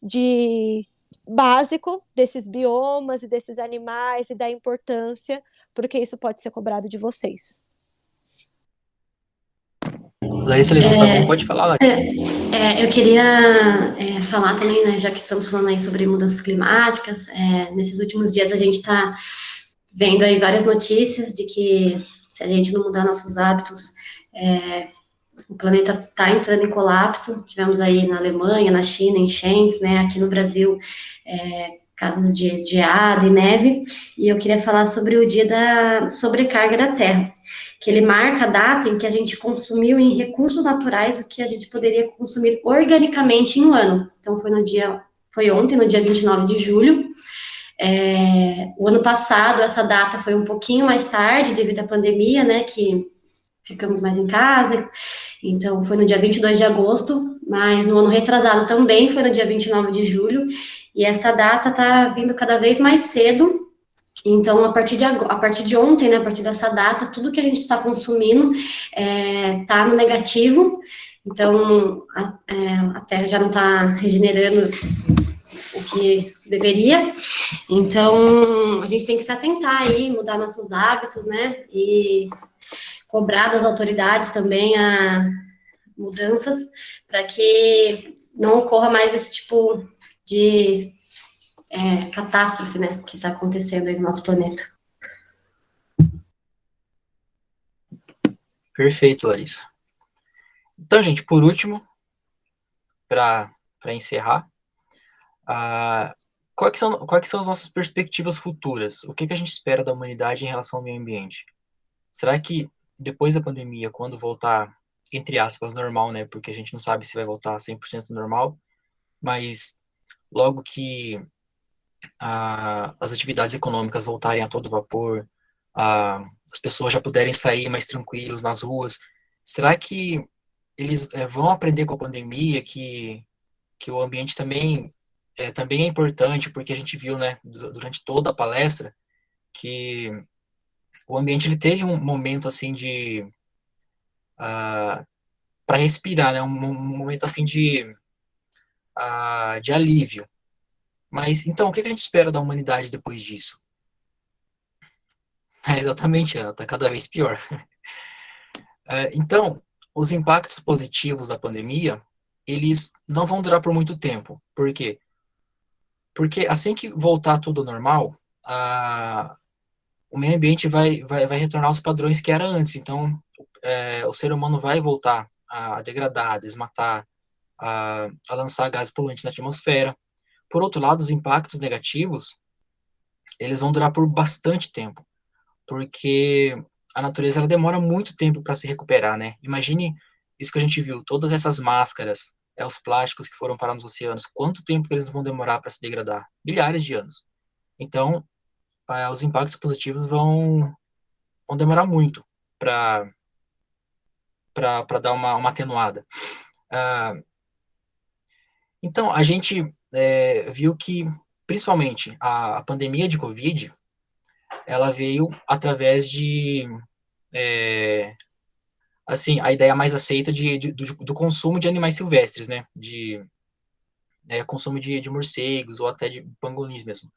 [SPEAKER 2] de básico desses biomas e desses animais e da importância, porque isso pode ser cobrado de vocês.
[SPEAKER 1] Larissa levantou a mão, pode falar, Larissa.
[SPEAKER 4] Eu queria falar também, né, já que estamos falando aí sobre mudanças climáticas, nesses últimos dias a gente está vendo aí várias notícias de que se a gente não mudar nossos hábitos, o planeta está entrando em colapso. Tivemos aí na Alemanha, na China, enchentes, né, aqui no Brasil, casos de geada e neve, e eu queria falar sobre o dia da sobrecarga da Terra, que ele marca a data em que a gente consumiu em recursos naturais o que a gente poderia consumir organicamente em um ano. Então foi ontem, no dia 29 de julho. O ano passado, essa data foi um pouquinho mais tarde, devido à pandemia, né, que ficamos mais em casa, então foi no dia 22 de agosto, mas no ano retrasado também foi no dia 29 de julho, e essa data tá vindo cada vez mais cedo. Então, a partir de ontem, né, a partir dessa data, tudo que a gente está consumindo está no negativo. Então, a Terra já não está regenerando o que deveria. Então, a gente tem que se atentar aí, mudar nossos hábitos, né, e cobrar das autoridades também a mudanças para que não ocorra mais esse tipo de catástrofe, né, que está acontecendo aí no nosso planeta.
[SPEAKER 1] Perfeito, Larissa. Então, gente, por último, para encerrar, quais são as nossas perspectivas futuras? O que a gente espera da humanidade em relação ao meio ambiente? Será que depois da pandemia, quando voltar, entre aspas, normal, né? Porque a gente não sabe se vai voltar 100% normal, mas logo que as atividades econômicas voltarem a todo vapor, as pessoas já puderem sair mais tranquilos nas ruas, será que eles vão aprender com a pandemia que o ambiente também é importante, porque a gente viu, né, durante toda a palestra, que o ambiente ele teve um momento assim para respirar, né, um momento assim de alívio. Mas então, o que a gente espera da humanidade depois disso? Exatamente, Ana, está cada vez pior. Então, os impactos positivos da pandemia, eles não vão durar por muito tempo. Por quê? Porque assim que voltar tudo normal, o meio ambiente vai retornar aos padrões que era antes. Então, o ser humano vai voltar a degradar, a desmatar, a lançar gases poluentes na atmosfera. Por outro lado, os impactos negativos, eles vão durar por bastante tempo, porque a natureza ela demora muito tempo para se recuperar, né? Imagine isso que a gente viu, todas essas máscaras, os plásticos que foram parar nos oceanos, quanto tempo que eles vão demorar para se degradar? Milhares de anos. Então, os impactos positivos vão demorar muito para dar uma atenuada. Então, a gente viu que, principalmente, a pandemia de Covid, ela veio através de, assim, a ideia mais aceita do consumo de animais silvestres, né? De consumo de morcegos ou até de pangolins mesmo.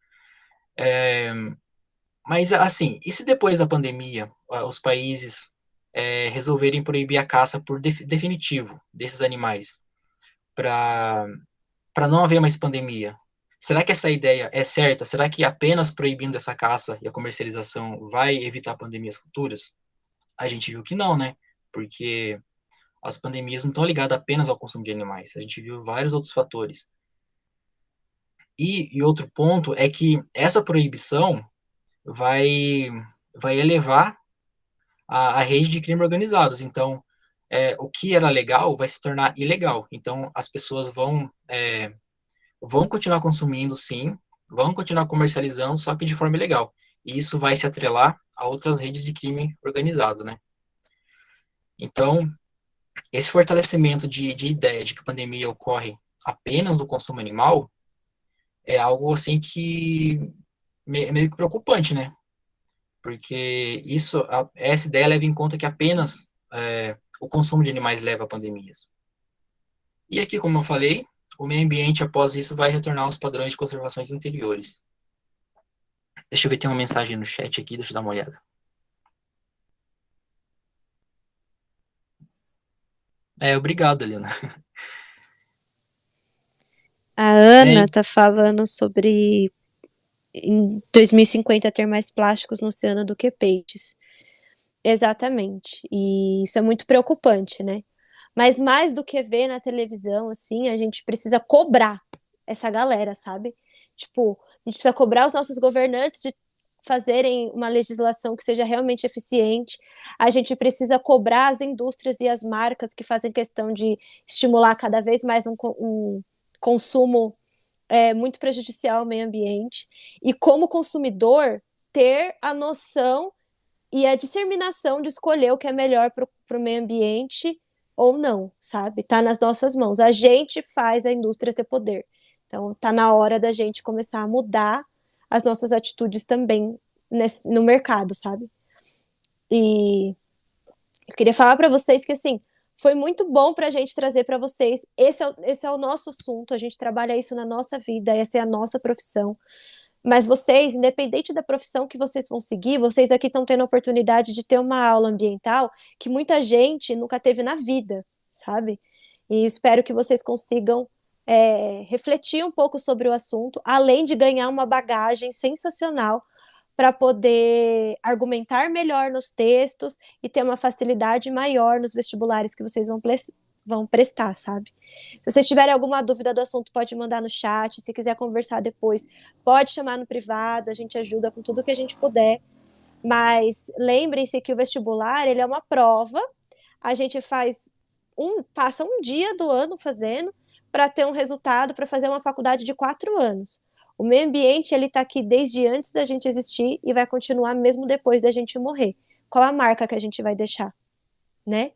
[SPEAKER 1] Mas, assim, e se depois da pandemia os países resolverem proibir a caça por definitivo desses animais para não haver mais pandemia? Será que essa ideia é certa? Será que apenas proibindo essa caça e a comercialização vai evitar pandemias futuras? A gente viu que não, né? Porque as pandemias não estão ligadas apenas ao consumo de animais. A gente viu vários outros fatores. E outro ponto é que essa proibição vai elevar a rede de crime organizados. Então, o que era legal vai se tornar ilegal. Então, as pessoas vão continuar consumindo, sim, vão continuar comercializando, só que de forma ilegal. E isso vai se atrelar a outras redes de crime organizado, né? Então, esse fortalecimento de ideia de que a pandemia ocorre apenas do consumo animal é algo, assim, que é meio que preocupante, né? Porque essa ideia leva em conta que apenas o consumo de animais leva a pandemias. E aqui, como eu falei, o meio ambiente, após isso, vai retornar aos padrões de conservações anteriores. Deixa eu ver, tem uma mensagem no chat aqui, deixa eu dar uma olhada. Obrigado, Helena.
[SPEAKER 2] A Ana
[SPEAKER 1] É,
[SPEAKER 2] tá falando sobre em 2050 ter mais plásticos no oceano do que peixes. Exatamente. E isso é muito preocupante, né? Mas mais do que ver na televisão, assim, a gente precisa cobrar essa galera, sabe? Tipo, a gente precisa cobrar os nossos governantes de fazerem uma legislação que seja realmente eficiente. A gente precisa cobrar as indústrias e as marcas que fazem questão de estimular cada vez mais um consumo muito prejudicial ao meio ambiente. E como consumidor, ter a noção e a disseminação de escolher o que é melhor para o meio ambiente ou não, sabe? Tá nas nossas mãos. A gente faz a indústria ter poder. Então, tá na hora da gente começar a mudar as nossas atitudes também no mercado, sabe? E eu queria falar para vocês que, assim, foi muito bom para a gente trazer para vocês. Esse é o nosso assunto, a gente trabalha isso na nossa vida, essa é a nossa profissão. Mas vocês, independente da profissão que vocês vão seguir, vocês aqui estão tendo a oportunidade de ter uma aula ambiental que muita gente nunca teve na vida, sabe? E espero que vocês consigam refletir um pouco sobre o assunto, além de ganhar uma bagagem sensacional para poder argumentar melhor nos textos e ter uma facilidade maior nos vestibulares que vocês vão prestar, sabe? Se vocês tiverem alguma dúvida do assunto, pode mandar no chat. Se quiser conversar depois, pode chamar no privado. A gente ajuda com tudo que a gente puder. Mas lembrem-se que o vestibular, ele é uma prova. A gente passa um dia do ano fazendo para ter um resultado, para fazer uma faculdade de 4 anos. O meio ambiente, ele está aqui desde antes da gente existir e vai continuar mesmo depois da gente morrer. Qual a marca que a gente vai deixar, né?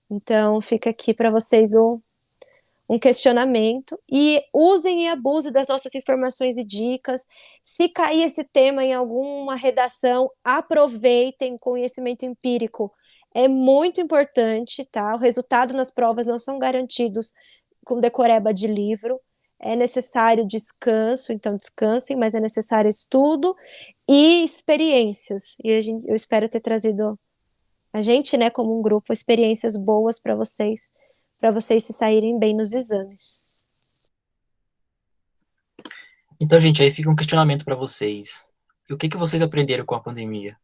[SPEAKER 2] Então, fica aqui para vocês um questionamento e usem e abusem das nossas informações e dicas. Se cair esse tema em alguma redação, aproveitem conhecimento empírico. É muito importante, tá? O resultado nas provas não são garantidos com decoreba de livro. É necessário descanso, então descansem, mas é necessário estudo e experiências. E eu espero ter trazido a gente, né, como um grupo, experiências boas para vocês se saírem bem nos exames.
[SPEAKER 1] então, gente, aí fica um questionamento para vocês. E o que vocês aprenderam com a pandemia?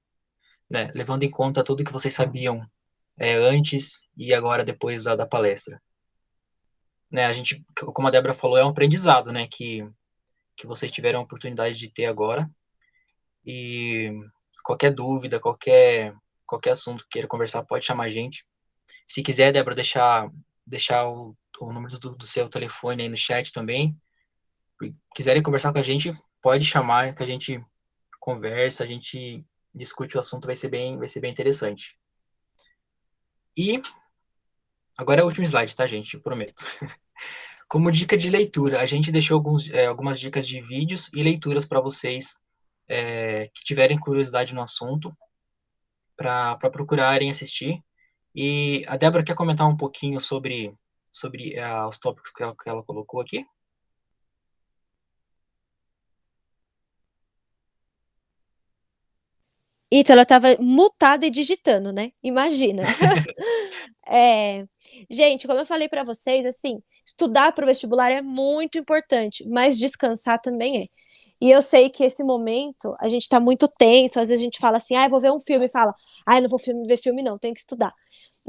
[SPEAKER 1] Né? Levando em conta tudo que vocês sabiam antes e agora depois da palestra. Né, a gente, como a Débora falou, é um aprendizado, né, que vocês tiveram a oportunidade de ter agora. E qualquer dúvida, qualquer assunto que queira conversar, pode chamar a gente. Se quiser, Débora, deixar o número do seu telefone aí no chat também. Se quiserem conversar com a gente, pode chamar, que a gente conversa, a gente discute o assunto, vai ser bem interessante. E agora é o último slide, tá, gente? Eu prometo. Como dica de leitura, a gente deixou algumas dicas de vídeos e leituras para vocês que tiverem curiosidade no assunto, para procurarem assistir. E a Débora quer comentar um pouquinho sobre os tópicos que ela colocou aqui?
[SPEAKER 2] Então, ela estava mutada e digitando, né? Imagina. Gente, como eu falei para vocês, assim, estudar para o vestibular é muito importante, mas descansar também é. E eu sei que esse momento a gente está muito tenso, às vezes a gente fala assim, eu vou ver um filme e fala, não vou ver filme não, tenho que estudar.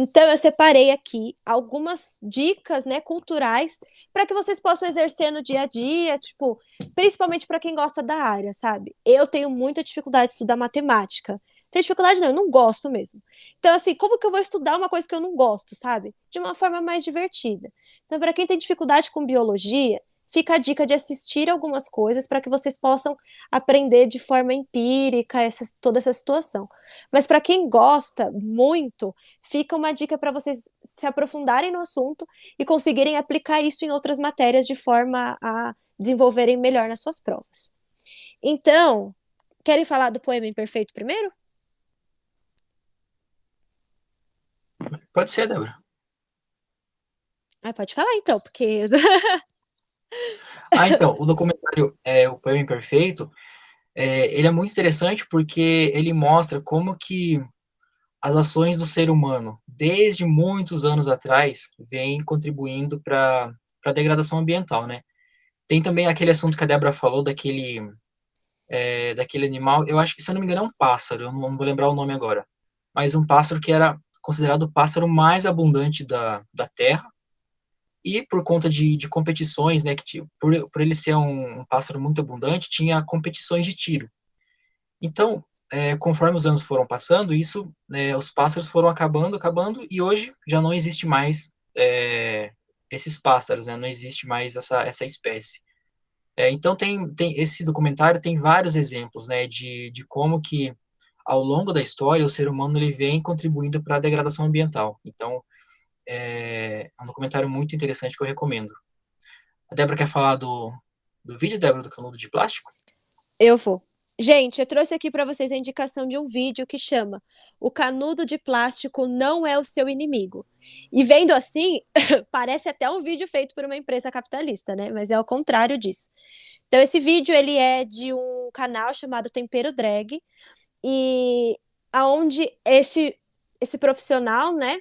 [SPEAKER 2] Então eu separei aqui algumas dicas, né, culturais para que vocês possam exercer no dia a dia, tipo, principalmente para quem gosta da área, sabe? Eu tenho muita dificuldade de estudar matemática. Tenho dificuldade não, eu não gosto mesmo. Então, assim, como que eu vou estudar uma coisa que eu não gosto, sabe? De uma forma mais divertida. Então, para quem tem dificuldade com biologia, fica a dica de assistir algumas coisas para que vocês possam aprender de forma empírica toda essa situação. Mas para quem gosta muito, fica uma dica para vocês se aprofundarem no assunto e conseguirem aplicar isso em outras matérias de forma a desenvolverem melhor nas suas provas. Então, querem falar do poema imperfeito primeiro?
[SPEAKER 1] Pode ser, Débora.
[SPEAKER 2] Ah, pode falar então, porque
[SPEAKER 1] Então, o documentário O Poema Imperfeito, ele é muito interessante porque ele mostra como que as ações do ser humano, desde muitos anos atrás, vêm contribuindo para a degradação ambiental, né? Tem também aquele assunto que a Débora falou, daquele animal, eu acho que, se eu não me engano, é um pássaro, eu não vou lembrar o nome agora, mas um pássaro que era considerado o pássaro mais abundante da Terra, e por conta de competições, né, por ele ser um pássaro muito abundante, tinha competições de tiro. Então, conforme os anos foram passando, os pássaros foram acabando, e hoje já não existe mais esses pássaros, né, não existe mais essa espécie. Então, esse documentário tem vários exemplos, né, de como que, ao longo da história, o ser humano ele vem contribuindo para a degradação ambiental. Então, é um documentário muito interessante que eu recomendo. A Débora quer falar do vídeo, Débora, do canudo de plástico?
[SPEAKER 2] eu vou. Gente, eu trouxe aqui para vocês a indicação de um vídeo que chama O Canudo de Plástico Não é o Seu Inimigo. E vendo assim, parece até um vídeo feito por uma empresa capitalista, né? Mas é ao contrário disso. Então, esse vídeo ele é de um canal chamado Tempero Drag, e aonde esse profissional, né,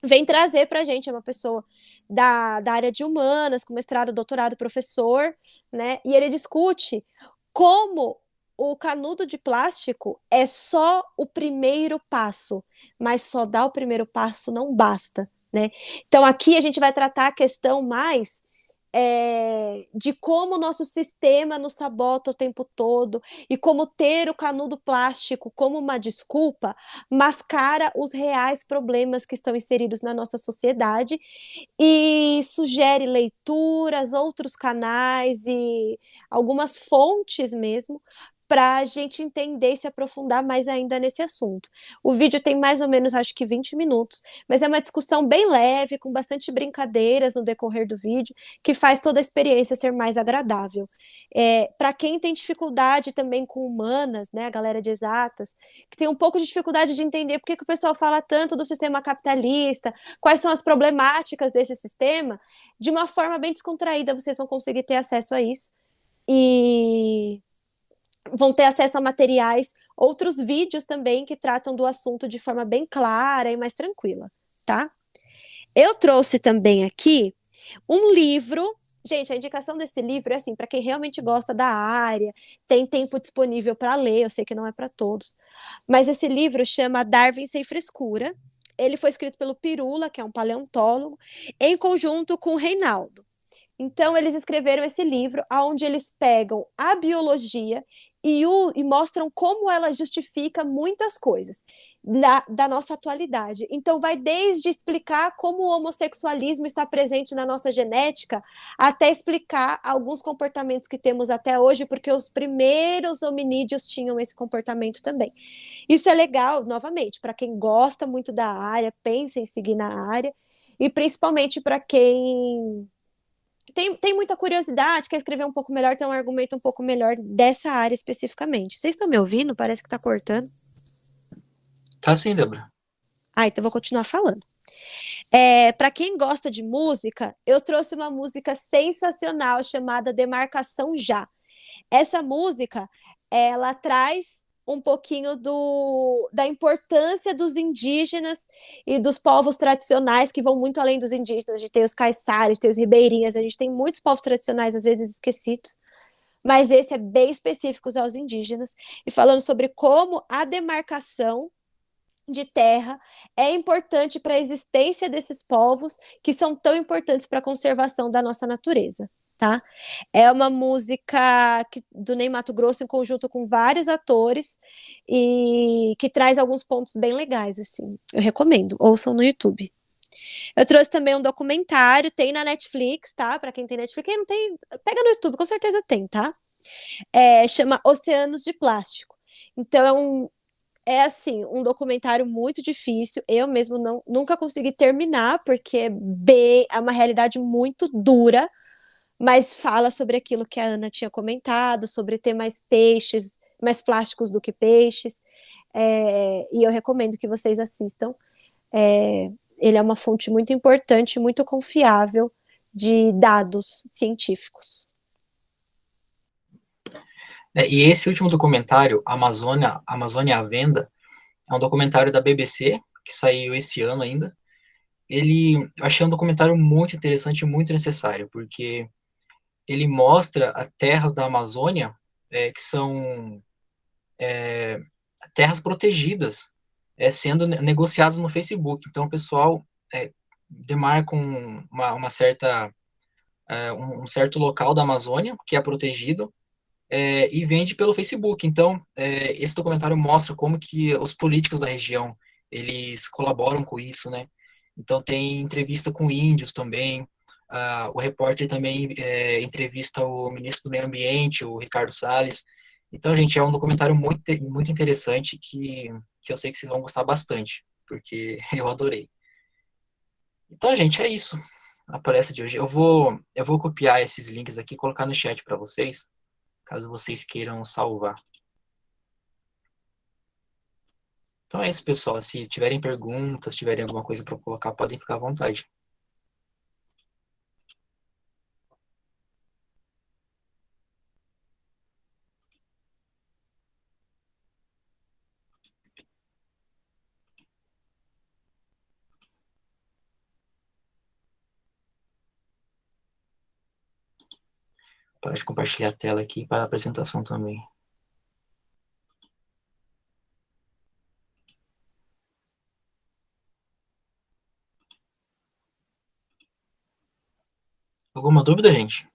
[SPEAKER 2] vem trazer pra gente, é uma pessoa da área de humanas, com mestrado, doutorado, professor, né? E ele discute como o canudo de plástico é só o primeiro passo, mas só dar o primeiro passo não basta, né? Então aqui a gente vai tratar a questão mais de como o nosso sistema nos sabota o tempo todo e como ter o canudo plástico como uma desculpa mascara os reais problemas que estão inseridos na nossa sociedade e sugere leituras, outros canais e algumas fontes mesmo para a gente entender e se aprofundar mais ainda nesse assunto. O vídeo tem mais ou menos, acho que 20 minutos, mas é uma discussão bem leve, com bastante brincadeiras no decorrer do vídeo, que faz toda a experiência ser mais agradável. Para quem tem dificuldade também com humanas, né, a galera de exatas, que tem um pouco de dificuldade de entender por que o pessoal fala tanto do sistema capitalista, quais são as problemáticas desse sistema, de uma forma bem descontraída vocês vão conseguir ter acesso a isso. E vão ter acesso a materiais, outros vídeos também que tratam do assunto de forma bem clara e mais tranquila, tá? Eu trouxe também aqui um livro. Gente, a indicação desse livro é assim, para quem realmente gosta da área, tem tempo disponível para ler, eu sei que não é para todos, mas esse livro chama Darwin Sem Frescura. Ele foi escrito pelo Pirula, que é um paleontólogo, em conjunto com o Reinaldo. Então, eles escreveram esse livro, onde eles pegam a biologia e mostram como ela justifica muitas coisas da nossa atualidade. Então, vai desde explicar como o homossexualismo está presente na nossa genética, até explicar alguns comportamentos que temos até hoje, porque os primeiros hominídeos tinham esse comportamento também. Isso é legal, novamente, para quem gosta muito da área, pensa em seguir na área, e principalmente para quem tem muita curiosidade, quer escrever um pouco melhor, tem um argumento um pouco melhor dessa área especificamente. Vocês estão me ouvindo? Parece que tá cortando.
[SPEAKER 1] Tá sim, Débora.
[SPEAKER 2] Então vou continuar falando. Para quem gosta de música, eu trouxe uma música sensacional chamada Demarcação Já. Essa música, ela traz um pouquinho da importância dos indígenas e dos povos tradicionais, que vão muito além dos indígenas. A gente tem os caiçaras, tem os ribeirinhas, a gente tem muitos povos tradicionais, às vezes esquecidos, mas esse é bem específico aos indígenas, e falando sobre como a demarcação de terra é importante para a existência desses povos, que são tão importantes para a conservação da nossa natureza. tá? É uma música do Ney Matogrosso em conjunto com vários atores e que traz alguns pontos bem legais, assim. Eu recomendo, ouçam no YouTube. Eu trouxe também um documentário, tem na Netflix, tá? Para quem tem Netflix, quem não tem, pega no YouTube, com certeza tem, tá? Chama Oceanos de Plástico. Então é assim, um documentário muito difícil. Eu mesmo nunca consegui terminar, porque é uma realidade muito dura, mas fala sobre aquilo que a Ana tinha comentado, sobre ter mais peixes, mais plásticos do que peixes. E eu recomendo que vocês assistam. Ele é uma fonte muito importante, muito confiável de dados científicos.
[SPEAKER 1] E esse último documentário, Amazônia à Venda, é um documentário da BBC, que saiu esse ano ainda. Eu achei um documentário muito interessante e muito necessário, porque ele mostra as terras da Amazônia, que são terras protegidas, sendo negociadas no Facebook. Então, o pessoal demarca um certo local da Amazônia, que é protegido, e vende pelo Facebook. Então, esse documentário mostra como que os políticos da região, eles colaboram com isso, né? Então, tem entrevista com índios também. O repórter também entrevista o ministro do Meio Ambiente, o Ricardo Salles. Então, gente, é um documentário muito interessante que eu sei que vocês vão gostar bastante, porque eu adorei. Então, gente, é isso. A palestra de hoje. Eu vou copiar esses links aqui e colocar no chat para vocês, caso vocês queiram salvar. Então é isso, pessoal. Se tiverem perguntas, tiverem alguma coisa para colocar, podem ficar à vontade. Pode compartilhar a tela aqui para a apresentação também. Alguma dúvida, gente?